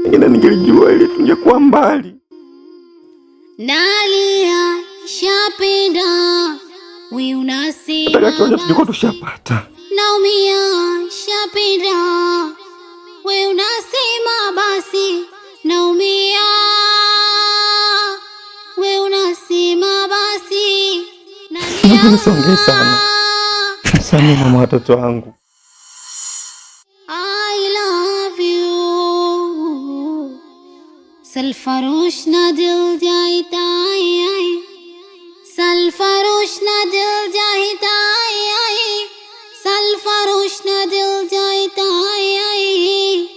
Ningine ningelijua ili tungekuwa mbali. Nalia shapenda we unasema Nataka kiwanja tulikuwa tushapata. naumia shapenda we unasema basi naumia we unasema basi Naomba nisongee sana. Msamehe mama watoto wangu. I love you. Salfarush na dil jaita hai. Salfarush na dil jaita hai. Salfarush na dil jaita hai.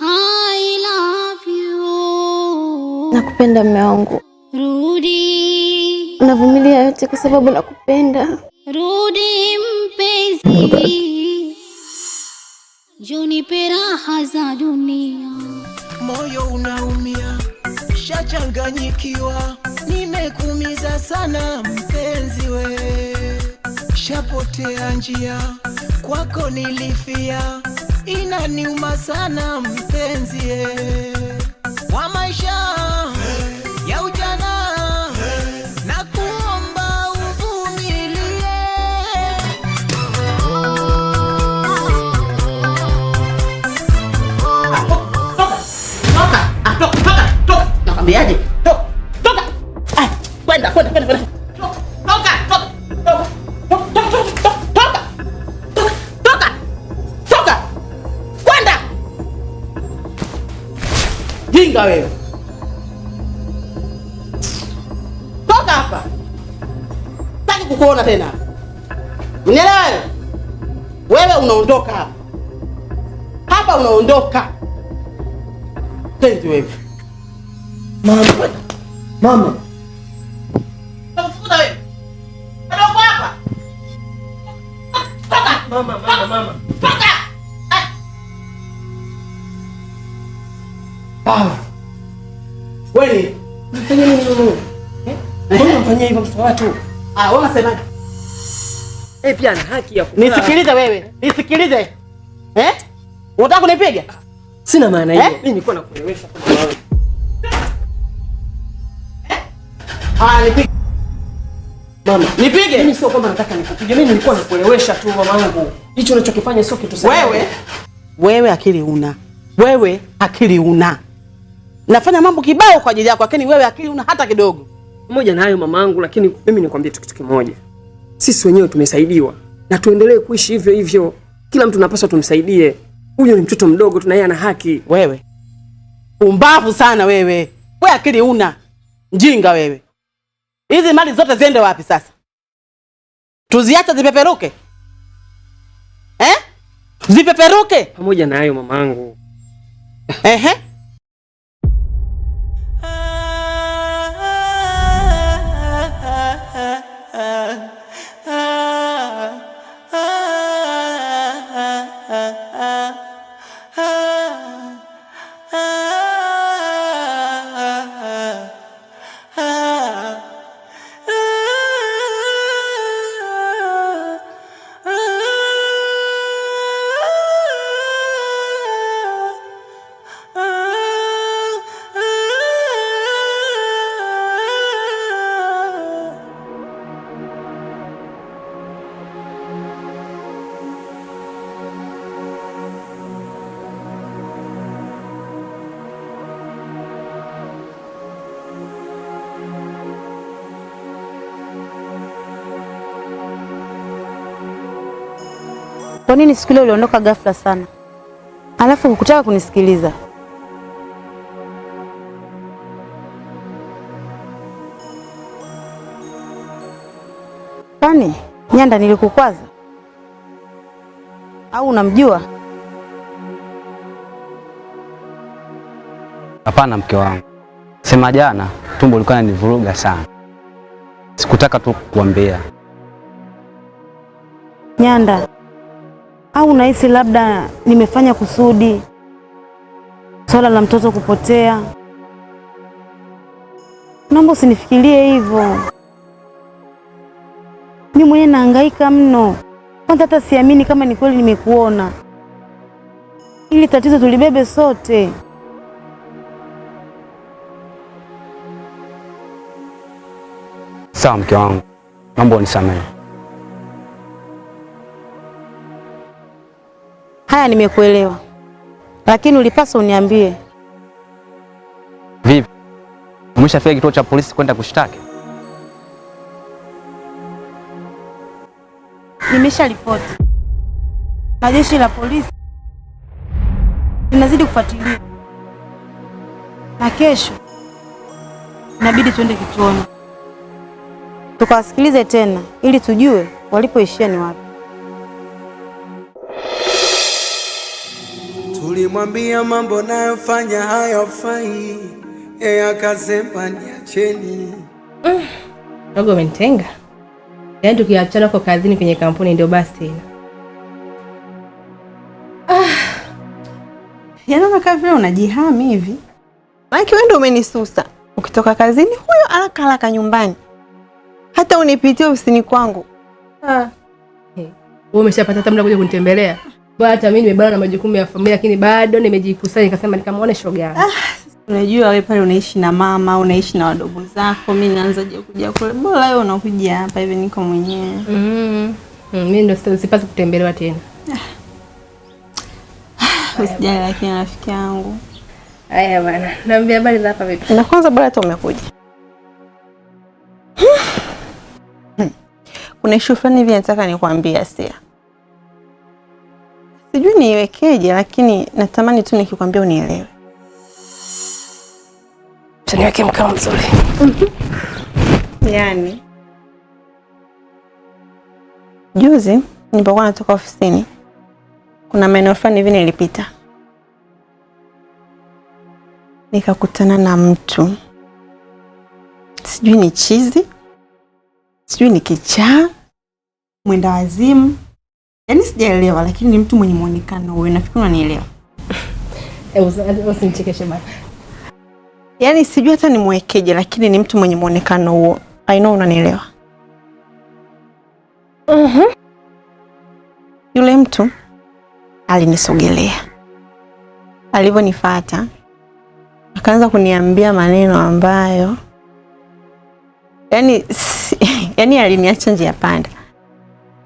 I love you. Nakupenda mume wangu. Rudi. Navumilia yote kwa sababu nakupenda. Rudi mpenzi. Joni pe raha za dunia. Moyo unaumia. nishachanganyikiwa, nimekuumiza sana mpenzi we, shapotea njia, kwako nilifia, inaniuma sana mpenzi wa maisha ya ujana, na kuomba uvumilie. Nakwambiaje? Toka. Kwenda. Toka. Kwenda. Jinga wewe. Toka hapa. Sitaki kukuona tena. Unielewa wewe? Wewe unaondoka hapa. Hapa unaondoka. Tende wewe. Mama. Tafuta wewe. Ndio hapa. Toka. Mama. Toka. Wewe. Unafanya nini wewe? Mbona unafanyia hivyo mtoto watu? Wewe unasemaje? Pia ana haki ya kukula. Nisikilize wewe. Unataka kunipiga? Sina maana hiyo. Mimi nilikuwa nakuelewesha kwa wewe. Nipige. Mama, nipige? Mimi sio kwamba nataka nikupige. Mimi nilikuwa nakuelewesha tu mamangu. Hicho unachokifanya sio kitu sahihi. Wewe akili una. Nafanya mambo kibao kwa ajili yako, lakini wewe akili una hata kidogo. Pamoja na hayo mamangu, lakini mimi nikwambie kitu kimoja. Sisi wenyewe tumesaidiwa na tuendelee kuishi hivyo hivyo. Kila mtu anapaswa tumsaidie. Huyo ni mtoto mdogo, tunaye ana haki. Wewe umbavu sana wewe. Wewe akili una. Njinga wewe. Hizi mali zote ziende wapi sasa? Tuziache zipeperuke? Zipeperuke? Pamoja na hayo mamangu. Kwa nini siku ile uliondoka ghafla sana? Alafu hukutaka kunisikiliza? Kwani Nyanda nilikukwaza? Au unamjua? Hapana mke wangu. Sema jana tumbo lilikuwa linanivuruga sana. Sikutaka tu kukuambia. Nyanda, au unahisi labda nimefanya kusudi swala la mtoto kupotea? Naomba usinifikirie hivyo. Mimi mwenyewe nahangaika mno. Kwanza hata siamini kama ni kweli nimekuona. Ili tatizo tulibebe sote. Sawa mke wangu. Naomba unisamehe. Haya, nimekuelewa. Lakini ulipaswa uniambie. Vipi? Umeshafika kituo cha polisi kwenda kushtaki? Nimesha ripoti. Na jeshi la polisi linazidi kufuatilia. Na kesho inabidi tuende kituoni tukawasikilize tena ili tujue walipoishia ni wapi. Tulimwambia mambo nayofanya hayafai, yeye akasema niacheni. Dogo umenitenga. Yaani tukiachana kwa kazini kwenye kampuni ndio basi tena. Yaani kama vile unajihami hivi. Maana wewe ndio umenisusa. ukitoka kazini huyo haraka nyumbani. Hata unipitie ofisini kwangu. Wewe umeshapata hata muda kuja kunitembelea. Bwana hata mimi nimebana na majukumu ya familia lakini bado nimejikusanya nikasema nikamuone shoga yangu. Unajua wewe pale unaishi na mama, unaishi na wadogo zako. Mimi naanzaje kuja kule? Bora wewe unakuja hapa hivi niko mwenyewe. Mimi ndio sipasi kutembelewa tena. Usijali lakini rafiki yangu. Haya bwana. Naambia habari za hapa vipi? Na kwanza bora hata umekuja. Kuna issue fulani hivi nataka nikwambie Asia. Sijui niiwekeje lakini natamani tu nikikwambia unielewe. Niweke mkao mzuri. Yaani juzi nilipokuwa natoka ofisini kuna maeneo fulani hivi nilipita. Nikakutana na mtu. Sijui ni chizi, sijui ni kichaa, mwenda wazimu. Yaani sijaelewa lakini ni mtu mwenye muonekano wewe, nafikiri unanielewa. Usinichekeshe bana. Yaani sijui hata nimwekeje lakini ni mtu mwenye muonekano huo. I know unanielewa. Yule mtu alinisogelea. Alivyonifuata akaanza kuniambia maneno ambayo yani aliniacha njia panda.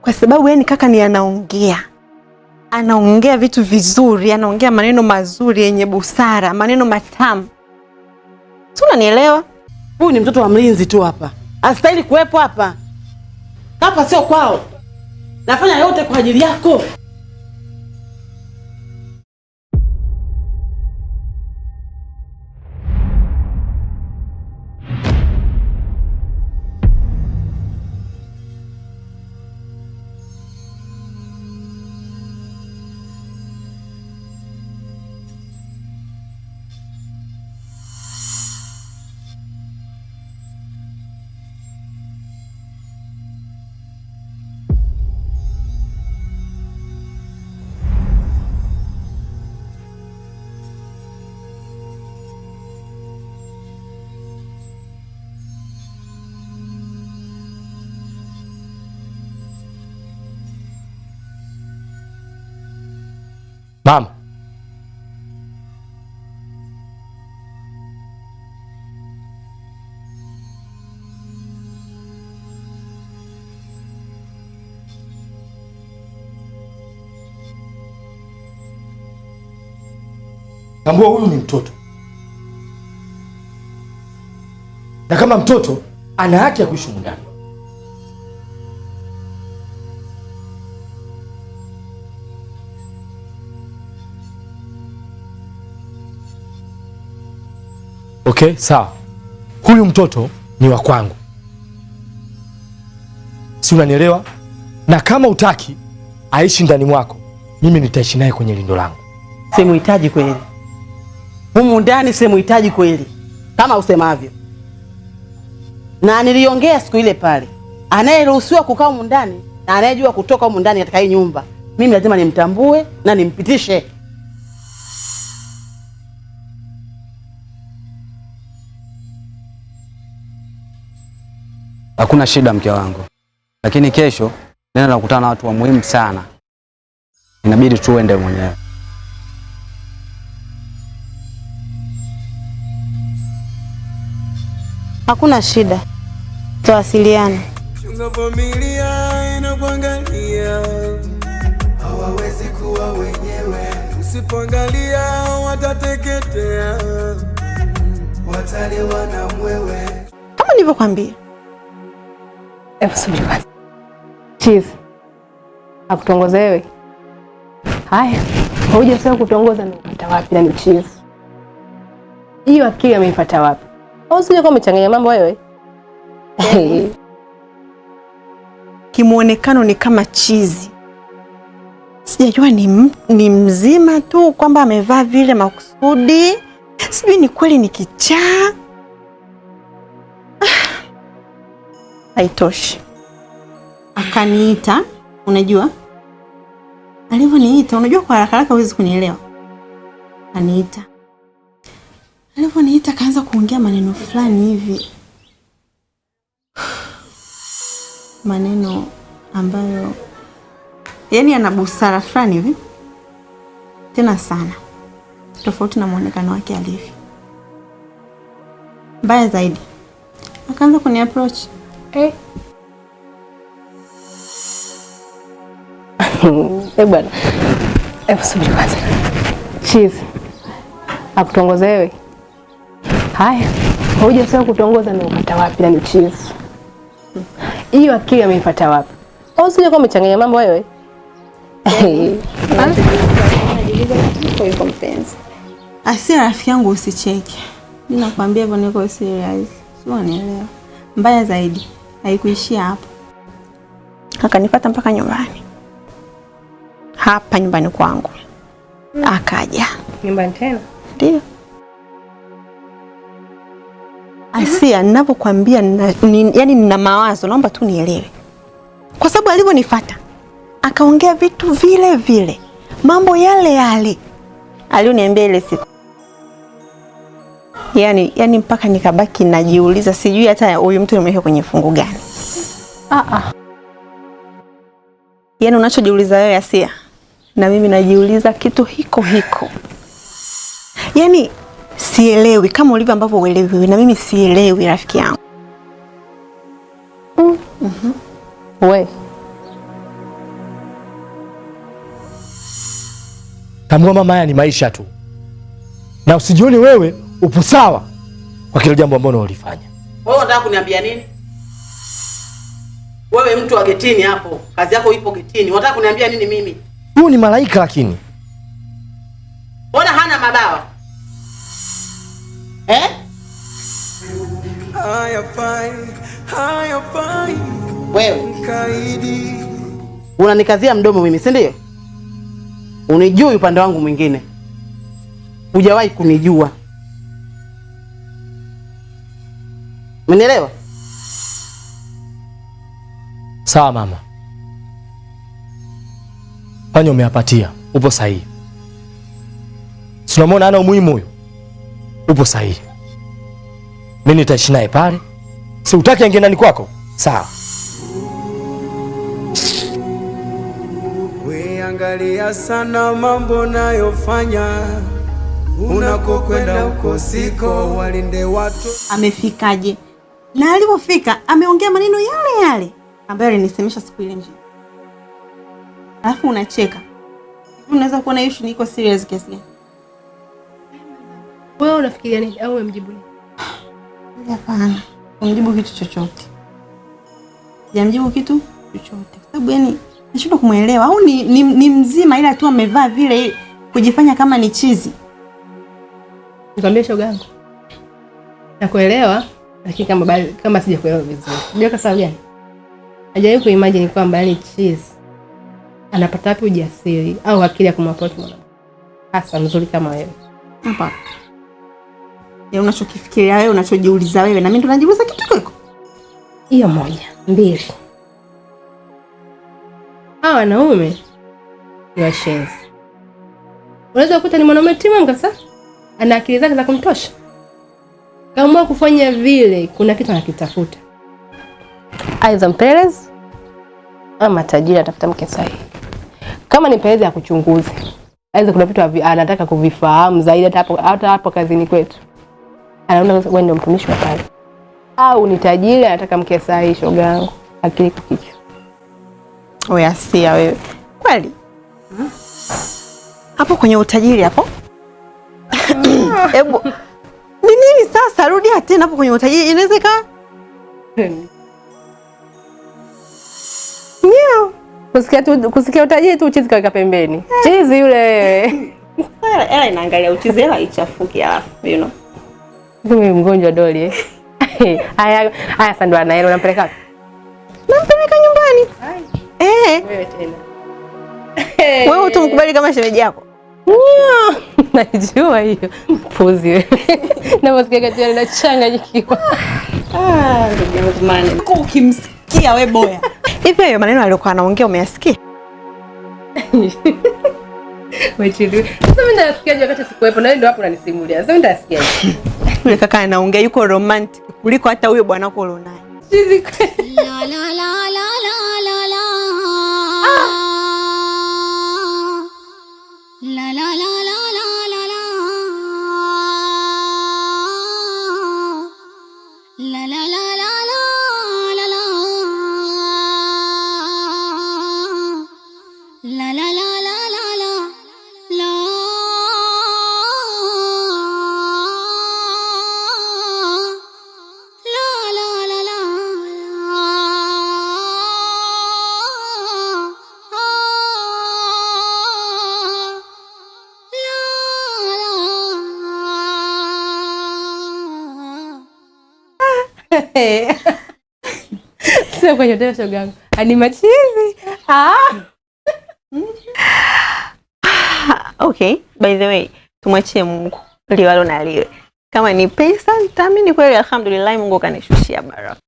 Kwa sababu yani kaka ni anaongea vitu vizuri, anaongea maneno mazuri yenye busara, maneno matamu. Si unanielewa? Huyu ni mtoto wa mlinzi tu hapa. Anastahili kuwepo hapa. Hapa sio kwao. Nafanya yote kwa ajili yako. Mama. Tambua huyu ni mtoto. Na kama mtoto ana haki ya kuishi ndani. Okay, sawa. Huyu mtoto ni wa kwangu. Si unanielewa? Na kama utaki aishi ndani mwako, mimi nitaishi naye kwenye lindo langu. Simuhitaji kweli. Humu ndani simuhitaji kweli. Kama usemavyo. Na niliongea siku ile pale. Anayeruhusiwa kukaa humu ndani na anayejua kutoka humu ndani katika hii nyumba, mimi lazima nimtambue na nimpitishe. Hakuna shida mke wangu. Lakini kesho nenda nakutana na watu wa muhimu sana. Inabidi tuende mwenyewe. Hakuna shida. Tuwasiliane. Chunga familia inakuangalia. Hawawezi kuwa wenyewe. Usipoangalia watateketea. Wataliwa na mwewe. Kama nilivyokuambia. Subiri basi. Chief. Akutongoza wewe. Haya. Hoja sasa kutongoza na kupata wapi na ni chief. Hiyo akili ameipata wapi? Au sije kama umechanganya mambo wewe? Kimuonekano ni kama chizi. Sijajua ni mzima tu kwamba amevaa vile makusudi. Sijui ni kweli ni kichaa. Haitoshi. Akaniita, unajua? Alivyoniita, unajua kwa haraka haraka huwezi kunielewa. Akaniita. Alivyoniita kaanza kuongea maneno fulani hivi, maneno ambayo yani ana busara fulani hivi tena sana, tofauti na muonekano wake alivyo. Mbaya zaidi, akaanza kuni approach. Bwana, subiri kwanza. Chief, akutongoza wewe? Haya, hoja sio kutongoza na upata wapi na ni chief? Hiyo akili ameipata wapi? Au sije kwa umechanganya mambo wewe? Asia rafiki yangu usicheke. Ninakwambia hivyo niko serious. Sio nielewa. Mbaya zaidi, haikuishia hapo. Akanipata mpaka nyumbani. Hapa nyumbani kwangu. Akaja. Nyumbani tena? Ndio. Asia, ninapokuambia yani nina mawazo, naomba tu nielewe. Kwa sababu alivyonifuata akaongea vitu vile vile, mambo yale yale alioniambia ile siku. Yani mpaka nikabaki najiuliza, sijui hata huyu mtu nimeweka kwenye fungu gani. Yani unachojiuliza wewe Asia, na mimi najiuliza kitu hiko hiko. Yani sielewi kama ulivyo ambavyo uelewi, na mimi sielewi rafiki yangu. Wewe tambua mama, haya ni maisha tu, na usijioni wewe upo sawa kwa kile jambo ambalo ulifanya. Wewe unataka kuniambia nini? Wewe mtu wa getini hapo, kazi yako ipo getini. Unataka kuniambia nini mimi? Huyu ni malaika lakini. Mbona hana mabawa? Wewe kaidi. Unanikazia mdomo mimi, si ndio? Unijui upande wangu mwingine. Hujawahi kunijua. Umenielewa? Sawa mama. Fanya umeapatia. Upo sahihi. Tunamwona ana umuhimu huyo. Upo sahihi. Mimi nitaishi naye pale. Si utaki aingie ndani kwako? Sawa. Angalia sana mambo nayofanya, unakokwenda huko siko, walinde watu. Amefikaje? Na alipofika ameongea maneno yale yale ambayo alinisemesha siku ile mjini. Alafu unacheka. Unaweza kuona issue niko serious kiasi gani? Wewe unafikiria nini au umemjibu nini? Hapana, umjibu kitu chochote. Jamjibu kitu chochote. Kwa sababu yani nashindwa kumuelewa, au ni mzima ila tu amevaa vile kujifanya kama ni chizi. Nikwambia shoga yangu. Nakuelewa, lakini kama sijakuelewa vizuri. Unajua kwa sababu gani? Hajawahi kuimagine kwamba yani chizi anapata wapi ujasiri au akili ya kumapoti mwanamke hasa mzuri kama wewe. Hapa. Ya unachokifikiria wewe, unachojiuliza wewe, na mimi ndo najiuliza kitu kiko. Hiyo moja, mbili. Hawa wanaume ni washenzi. Unaweza kukuta ni mwanaume timamu kabisa, ana akili zake za kumtosha. Kama kufanya vile, kuna kitu anakitafuta. Aidha mpelezi ama tajiri atafuta mke sahihi. Kama ni mpelezi akuchunguze. Aidha kuna vitu anataka kuvifahamu zaidi hata hapo kazini kwetu. Anaona wewe ndio mtumishi wa pale. Au ni tajiri anataka mke sahihi, shoga yangu. Akili kikichwa. Wewe Asia wewe. Kweli? Hapo kwenye utajiri hapo? Hebu ni nini sasa? Rudi tena hapo kwenye utajiri, inawezekana? Ndio. Kusikia utajiri tu uchizi kaweka pembeni. Chizi yule wewe. Ela inaangalia uchizi, ela ichafuki alafu, you know. Mimi mgonjwa doli Haya sasa ndo anaelewa, unampeleka wapi? Nampeleka nyumbani. Wewe tena. Wewe utumkubali kama shemeji yako? Najua hiyo. Puzi wewe. Na msikia kati na changanyikiwa. Ndugu jamani. Ukimsikia wewe boya. Hivi hayo maneno aliyokuwa anaongea umeyasikia? Wewe Chizi. Sasa mimi nasikiaje wakati sikuwepo na wewe ndio hapo unanisimulia. Sasa mimi nitasikiaje? Yule kaka anaongea yuko romantic kuliko hata huyo bwana wako ulionaye. Chizi. La la la la la la la. La la la la la la la. La la la la la la la. La la la la la la la. La la la la. Sio kwenye tena shoga yangu. Ani machizi. Okay, by the way, tumwachie Mungu liwalo na liwe. Kama ni pesa, nitaamini kweli alhamdulillah Mungu kanishushia baraka.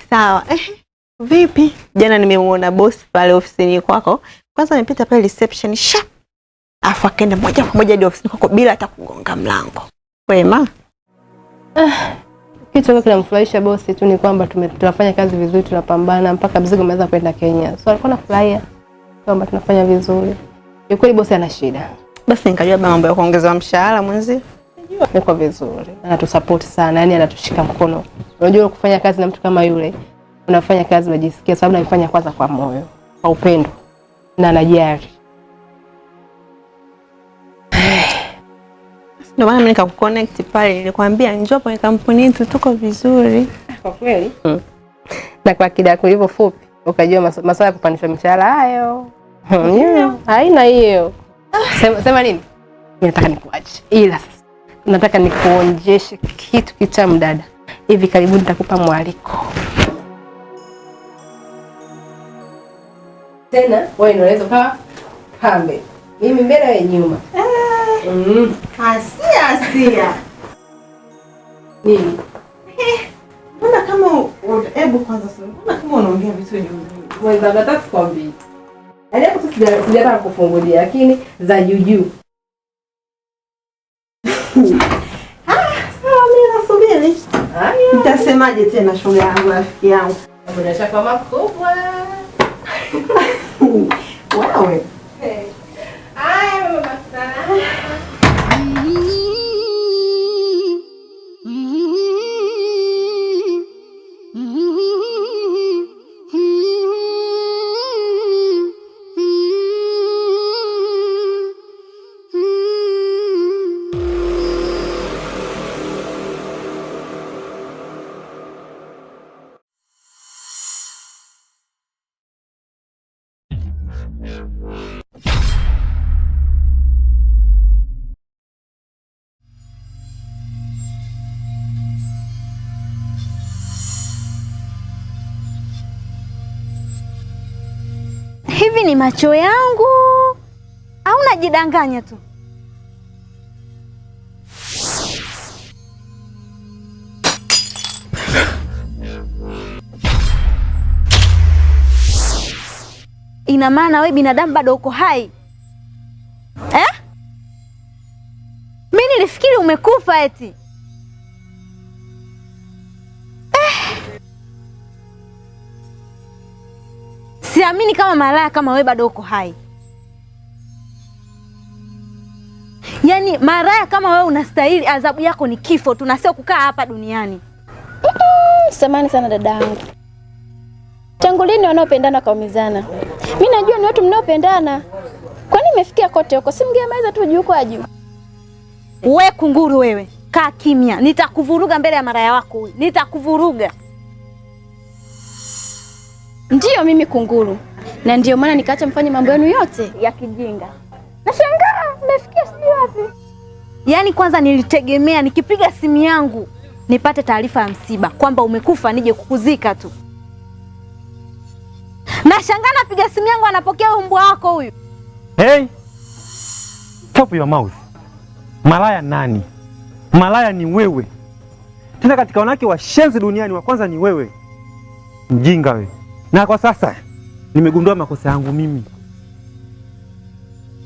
Sawa. Vipi? Jana nimemuona boss pale ofisini kwako. Kwanza nimepita pale reception afu akaenda moja kwa moja hadi ofisini kwako bila hata kugonga mlango. Wema? Kitu kinamfurahisha boss tu ni kwamba tunafanya kazi vizuri, tunapambana mpaka mzigo umeweza kwenda Kenya. So alikuwa anafurahia kwamba tunafanya vizuri. Ni kweli boss ana shida. Basi nikajua mambo ya kuongezewa mshahara mwenzi. Niko vizuri. Anatusupport sana, yani anatushika mkono. Unajua kufanya kazi na mtu kama yule, unafanya kazi unajisikia sababu naifanya kwanza kwa moyo, kwa upendo na anajali. Ndio maana mimi nikakuconnect pale, nilikwambia njoo kwenye kampuni yetu tuko vizuri. Kwa kweli? Na kwa akida yako hivyo fupi, ukajua masuala ya kupandisha mshahara hayo. Haina hiyo. Sema nini? Mimi nataka nikuache. Ila sasa nataka nikuonjeshe kitu kitamu dada. Hivi karibuni nitakupa mwaliko. Tena wewe unaweza kawa pambe. Mimi mbele wewe nyuma. Asia. Nini? Mbona kama hebu kwanza sema. Mbona kama unaongea vitu juu? Mwanzo nataka kukwambia. Yaani hapo sijataka kufungulia lakini za juu. Sawa mimi nasubiri. Nitasemaje tena shoga yangu rafiki yangu? Bila shaka makubwa. Wewe. Aya mama sana. Hivi ni macho yangu au najidanganya tu? Ina maana wewe binadamu bado uko hai? Mimi nilifikiri umekufa eti. Siamini kama malaya kama wewe bado uko hai. Yaani malaya kama wewe unastahili adhabu yako ni kifo, tunasio kukaa hapa duniani. Samahani sana dadangu. Tangu lini wanaopendana kaumizana? Mimi najua ni watu mnaopendana. Kwani imefikia kote huko? Si mngemaliza tu juu kwa juu. We kunguru wewe, kaa kimya. Nitakuvuruga mbele ya maraya wako huyu. Nitakuvuruga. Ndiyo mimi kunguru. Na ndiyo maana nikaacha mfanye mambo yenu yote ya kijinga. Nashangaa mmefikia sijui wapi. Yaani kwanza nilitegemea nikipiga simu yangu nipate taarifa ya msiba kwamba umekufa nije kukuzika tu. Nashangaa napiga simu yangu anapokea mbwa wako huyu. Hey! Stop your mouth. Malaya nani? Malaya ni wewe. Tena katika wanawake washenzi duniani wa kwanza ni wewe. Mjinga wewe. Na kwa sasa nimegundua makosa yangu mimi.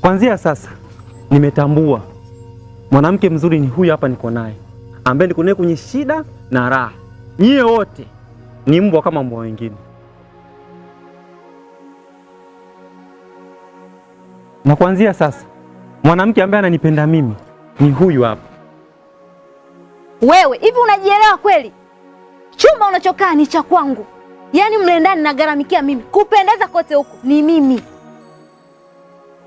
Kuanzia sasa nimetambua mwanamke mzuri ni huyu hapa niko naye, ambaye niko naye kwenye shida na raha. Nyie wote ni mbwa kama mbwa wengine. Na kuanzia sasa mwanamke ambaye ananipenda mimi ni huyu hapa. Wewe hivi unajielewa kweli? Chumba unachokaa ni cha kwangu. Yaani mle ndani nagaramikia mimi. Kupendeza kote huko ni mimi.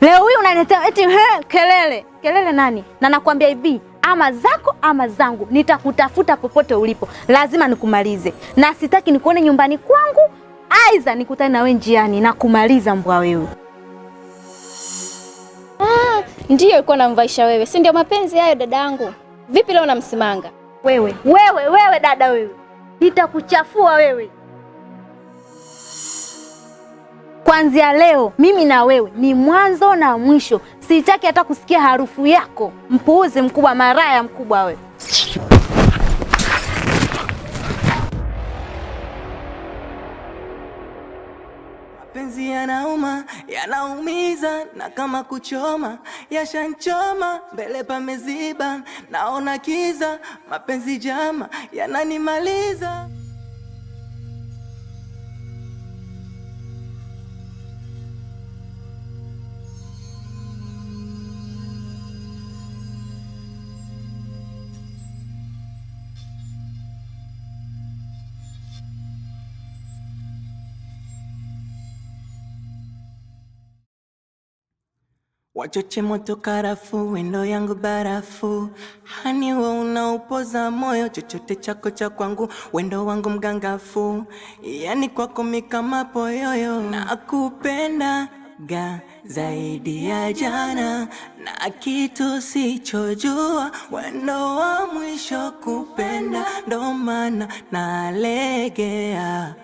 Leo huyu unaniletea eti kelele. Kelele nani? Na nakwambia hivi, ama zako ama zangu, nitakutafuta popote ulipo. Lazima nikumalize. Na sitaki nikuone nyumbani kwangu, aidha nikutane na wewe njiani na kumaliza mbwa wewe. Ndiyo ilikuwa namvaisha wewe. Si ndio mapenzi hayo dadangu? Vipi leo unamsimanga? Wewe dada wewe. Nitakuchafua wewe. Kuanzia leo mimi na wewe ni mwanzo na mwisho. Sitaki hata kusikia harufu yako. Mpuuzi mkubwa, maraya mkubwa wewe. Mapenzi yanauma, yanaumiza, na kama kuchoma yashanchoma, mbele pameziba, naona kiza. Mapenzi jama yananimaliza. Wachoche moto karafu, wendo yangu barafu. Hani wewe unaupoza moyo, chochote chako cha kwangu, wendo wangu mgangafu. Yani kwako mimi kama poyoyo. Nakupenda zaidi ya jana, na kitu sichojua, wendo wa mwisho kupenda, ndo maana nalegea.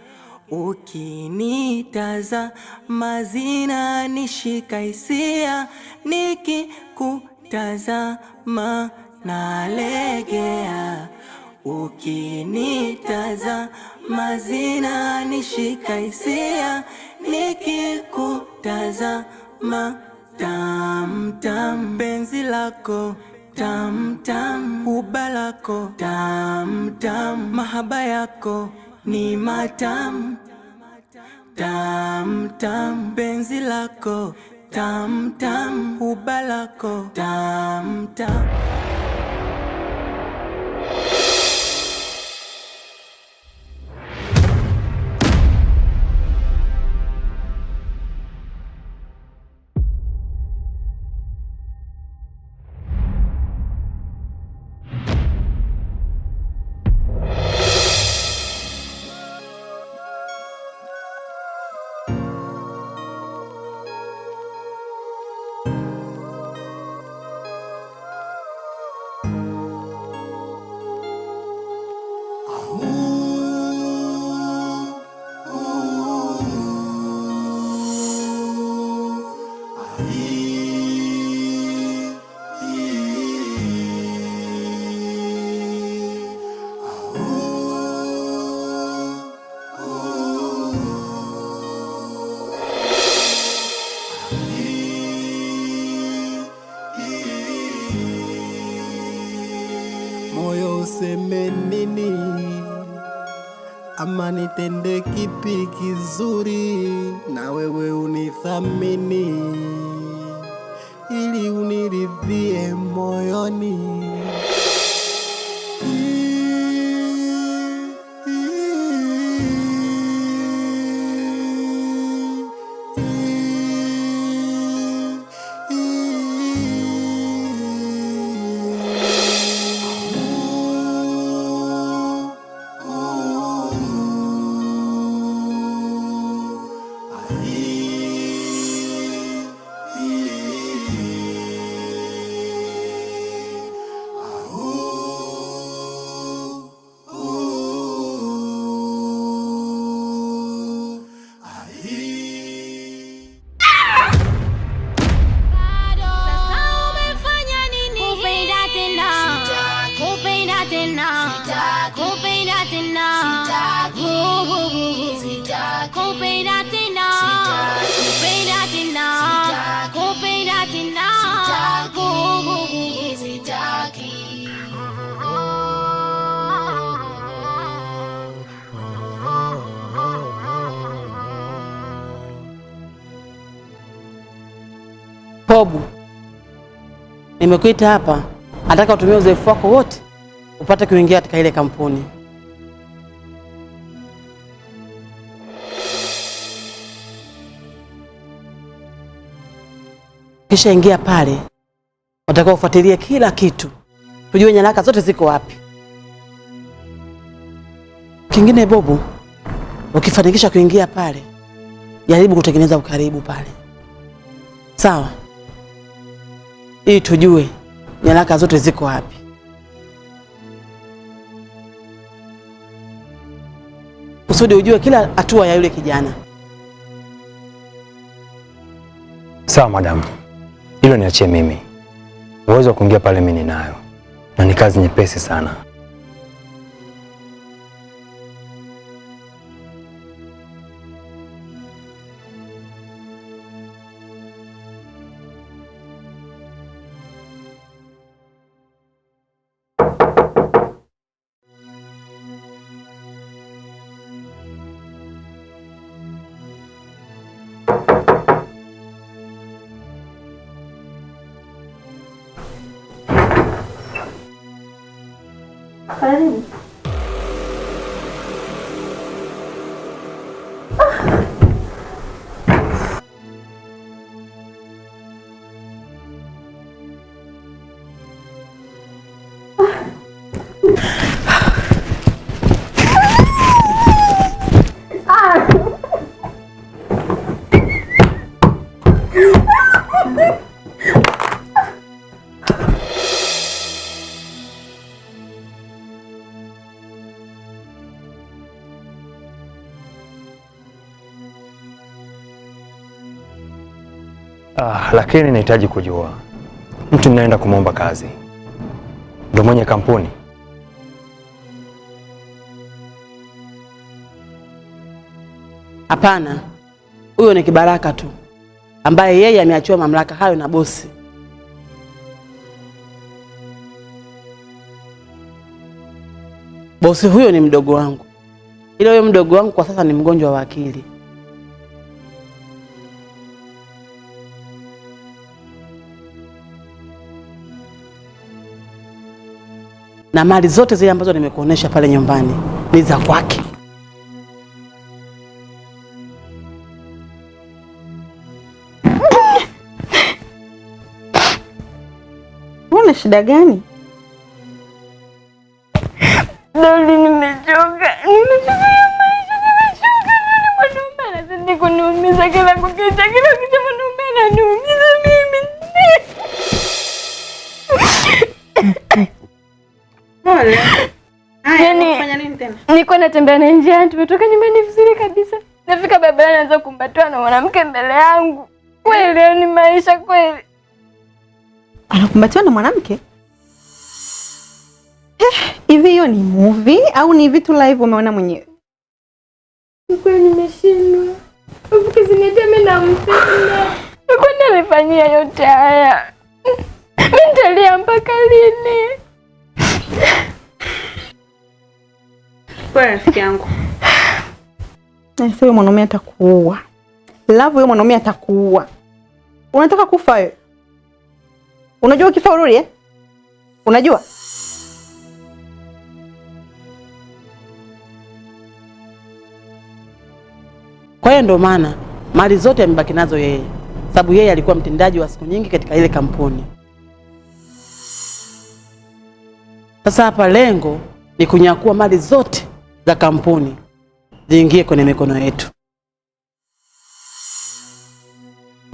Ukinitazama zinanishika hisia, nikikutazama nalegea. Ukinitazama zinanishika hisia, nikikutazama. Tam tam penzi lako, tam tam uba lako, tam tam mahaba yako ni matam. Tam tam penzi lako, tam tam uba lako, tam tam. Moyo useme nini, ama nitende kipi kizuri, na wewe unithamini, ili uniridhie moyoni. Kupenda tena Bobu, nimekuita hapa, nataka utumie uzoefu wako wote upate kuingia katika ile kampuni. Kisha ingia pale, unataka ufuatilie kila kitu, tujue nyaraka zote ziko wapi. Kingine Bobu, ukifanikisha kuingia pale, jaribu kutengeneza ukaribu pale, sawa? Ili tujue nyaraka zote ziko wapi. Kusudi ujue kila hatua ya yule kijana. Sawa madam, hilo niachie mimi. Uwezo wa kuingia pale mimi ninayo, na ni kazi nyepesi sana. Karibu. Lakini nahitaji kujua mtu ninaenda kumwomba kazi ndio mwenye kampuni? Hapana, huyo ni kibaraka tu ambaye yeye ameachiwa mamlaka hayo na bosi. Bosi huyo ni mdogo wangu, ila huyo mdogo wangu kwa sasa ni mgonjwa wa akili. Na mali zote zile ambazo nimekuonesha pale nyumbani ni za kwake. Una shida gani? Doli, nimechoka. Nimechoka ya maisha, nimechoka. Mwanaume anazidi kuniumiza kila kukicha, mwanaume ananiumiza mimi. Pole. Yaani, Unafanya nini tena? niko natembea na njiani, tumetoka nyumbani vizuri kabisa. Nafika barabarani naanza kumbatiwa na mwanamke mbele yangu. Kweli ni maisha kweli. Anakumbatiwa na mwanamke? Hivi hiyo ni movie au ni vitu live umeona mwenyewe? Kweli nimeshindwa. Ukiziniambia mimi nampenda. Kwani alifanyia yote haya? Mimi nitalia mpaka lini? Kwa rafiki yangu. Sasa huyo mwanaume atakuua. Love, huyo mwanaume atakuua. Unataka kufa wewe? Unajua ukifa urudi eh? Unajua? Kwa hiyo ndio maana mali zote amebaki nazo yeye, sababu yeye alikuwa mtendaji wa siku nyingi katika ile kampuni. Sasa hapa lengo ni kunyakua mali zote za kampuni ziingie kwenye mikono yetu,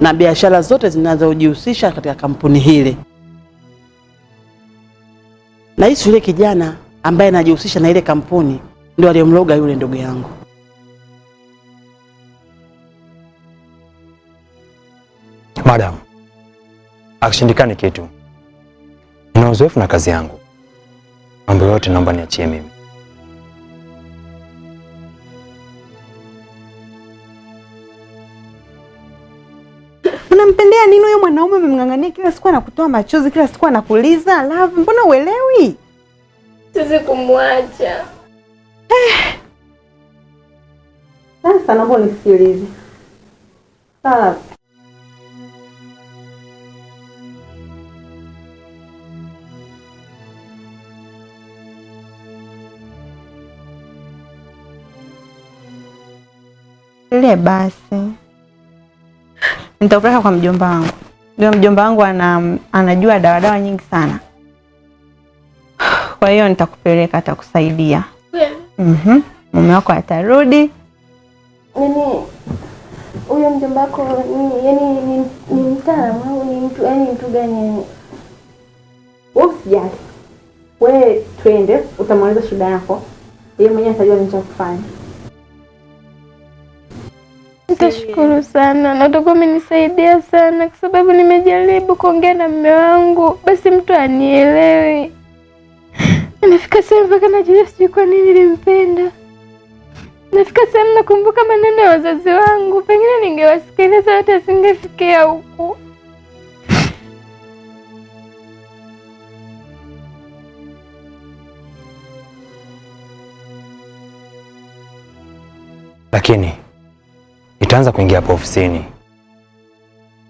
na biashara zote zinazojihusisha katika kampuni hile. Na hisi yule kijana ambaye anajihusisha na ile kampuni ndio aliyemloga yule ndugu yangu. Madam, akishindikani kitu, nina uzoefu na kazi yangu. Mambo yote naomba niachie mimi. Unampendea nini huyo mwanaume? Umemng'ang'ania kila siku, anakutoa machozi kila siku, anakuuliza love, mbona uelewi? Siwezi kumwacha. Sasa naomba unisikilize. Sawa. Tulie basi. Nitakupeleka kwa mjomba wangu. Ndio mjomba wangu anajua dawa nyingi sana. Kwa hiyo nitakupeleka, atakusaidia. Mume wako atarudi. Yaani huyo mjomba wako ni mtaalamu au ni mtu mtu gani? Usijali. Wewe twende, utamaliza shida yako. Yeye mwenyewe atajua nini cha kufanya. Nitashukuru sana. Nataka umenisaidia sana kwa sababu nimejaribu kuongea na mume wangu, basi mtu anielewi. Nafika sehemu mpaka najua sijui kwa nini nilimpenda. Nafika sehemu nakumbuka maneno ya wazazi wangu, pengine ningewasikiliza hata singefikia huku. Lakini nitaanza kuingia hapo ofisini,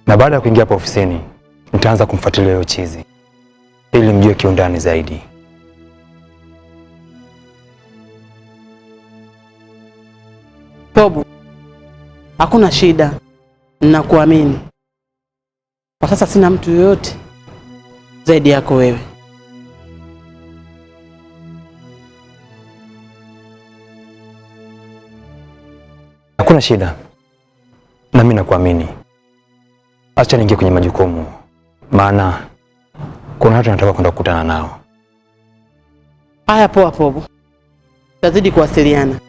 na baada ya kuingia hapo ofisini nitaanza kumfuatilia huyo chizi ili mjue kiundani zaidi. Pobu, hakuna shida, ninakuamini. Kwa sasa sina mtu yoyote zaidi yako wewe. Hakuna shida, na mimi nakuamini. Acha niingie kwenye majukumu, maana kuna watu nataka kwenda kukutana nao. Haya, poa Pobu, tazidi kuwasiliana.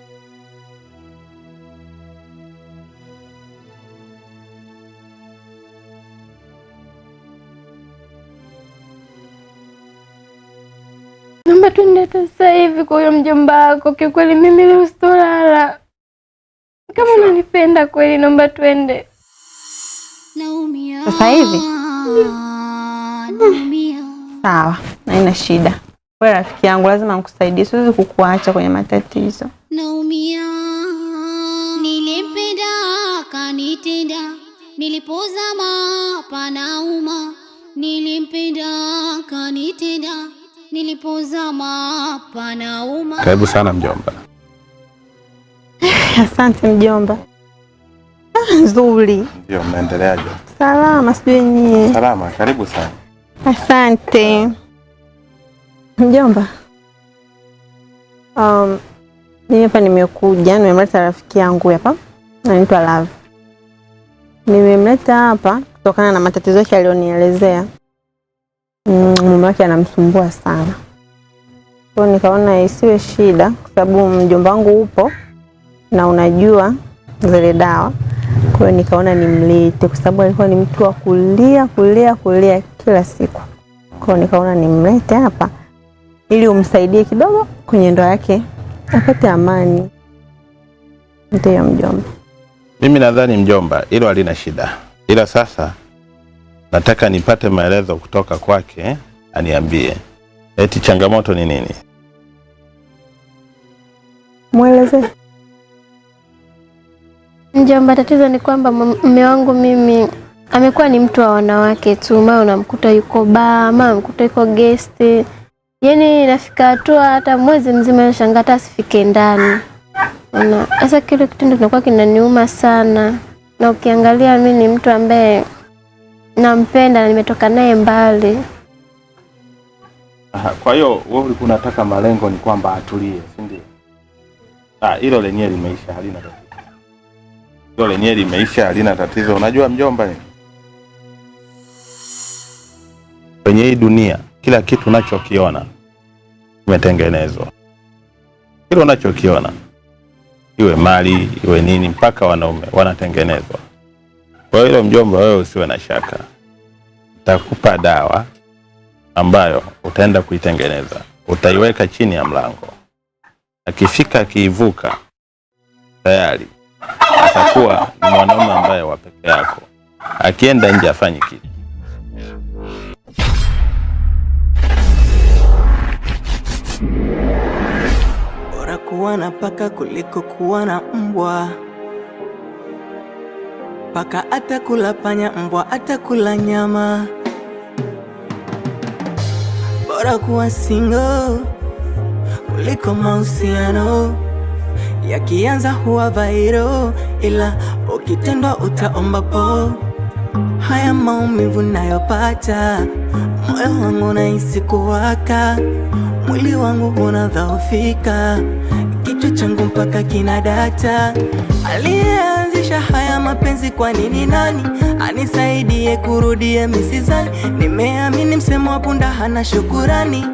Naomba tuende sasa hivi kwa huyo mjomba wako. Kiukweli mimi leo sitolala. Kama unanipenda kweli, naomba tuende sasa hivi. Sawa, haina shida. Wewe rafiki yangu, lazima nikusaidie, siwezi kukuacha kwenye matatizo. Naumia, nilimpenda kanitenda, nilipozama panauma. Nilimpenda kanitenda, nilipozama panauma. Karibu sana mjomba. Asante mjomba. Nzuri. Ndio, mnaendeleaje? Salama, sijui nyie. Salama, karibu sana. Asante mjomba. Mimi hapa nimekuja, nimemleta rafiki yangu hapa, anaitwa Love. Nimemleta hapa kutokana na matatizo yake alionielezea. Mume wake anamsumbua sana. Kwa hiyo nikaona isiwe shida kwa sababu mjomba wangu upo na unajua zile dawa. Kwa hiyo nikaona nimlete kwa sababu alikuwa ni mtu wa kulia kila siku. Kwa hiyo nikaona nimlete hapa ili umsaidie kidogo kwenye ndoa yake apate amani. Ndio mjomba. Mimi nadhani mjomba, hilo halina shida. Ila sasa nataka nipate maelezo kutoka kwake, aniambie eti changamoto ni nini? Mueleze. Mjomba, tatizo ni kwamba mume wangu mimi amekuwa ni mtu wa wanawake tu. Mara unamkuta yuko baa, mara unamkuta yuko guest. Yaani nafika hatua hata mwezi mzima nashangaa hata asifike ndani. Na sasa kile kitendo kinakuwa kinaniuma sana. Na ukiangalia mimi ni mtu ambaye nampenda na nimetoka naye mbali. Kwa hiyo wewe ulikuwa unataka malengo ni kwamba atulie, si ndio? Hilo lenyewe limeisha, halina tatizo. Hilo lenyewe limeisha, halina tatizo. Unajua mjomba ni kwenye hii dunia kila kitu unachokiona kimetengenezwa. Kile unachokiona iwe mali, iwe nini, mpaka wanaume wanatengenezwa. Kwa hiyo mjomba, wewe usiwe na shaka. Nitakupa dawa ambayo utaenda kuitengeneza. Utaiweka chini ya mlango. Akifika akiivuka tayari atakuwa ni mwanaume ambaye wa peke yako. Akienda nje afanye kitu. Bora kuwa na paka kuliko kuwa na mbwa. Paka atakula panya, mbwa atakula nyama. Bora kuwa single kuliko mahusiano yakianza huwa viral, ila ukitendwa utaomba po. Haya maumivu nayopata, moyo wangu unahisi kuwaka, mwili wangu unadhoofika, kichwa changu mpaka kina data. Aliyeanzisha haya mapenzi kwa nini nani? Anisaidie kurudie misizani, nimeamini msemo wa punda hana shukurani.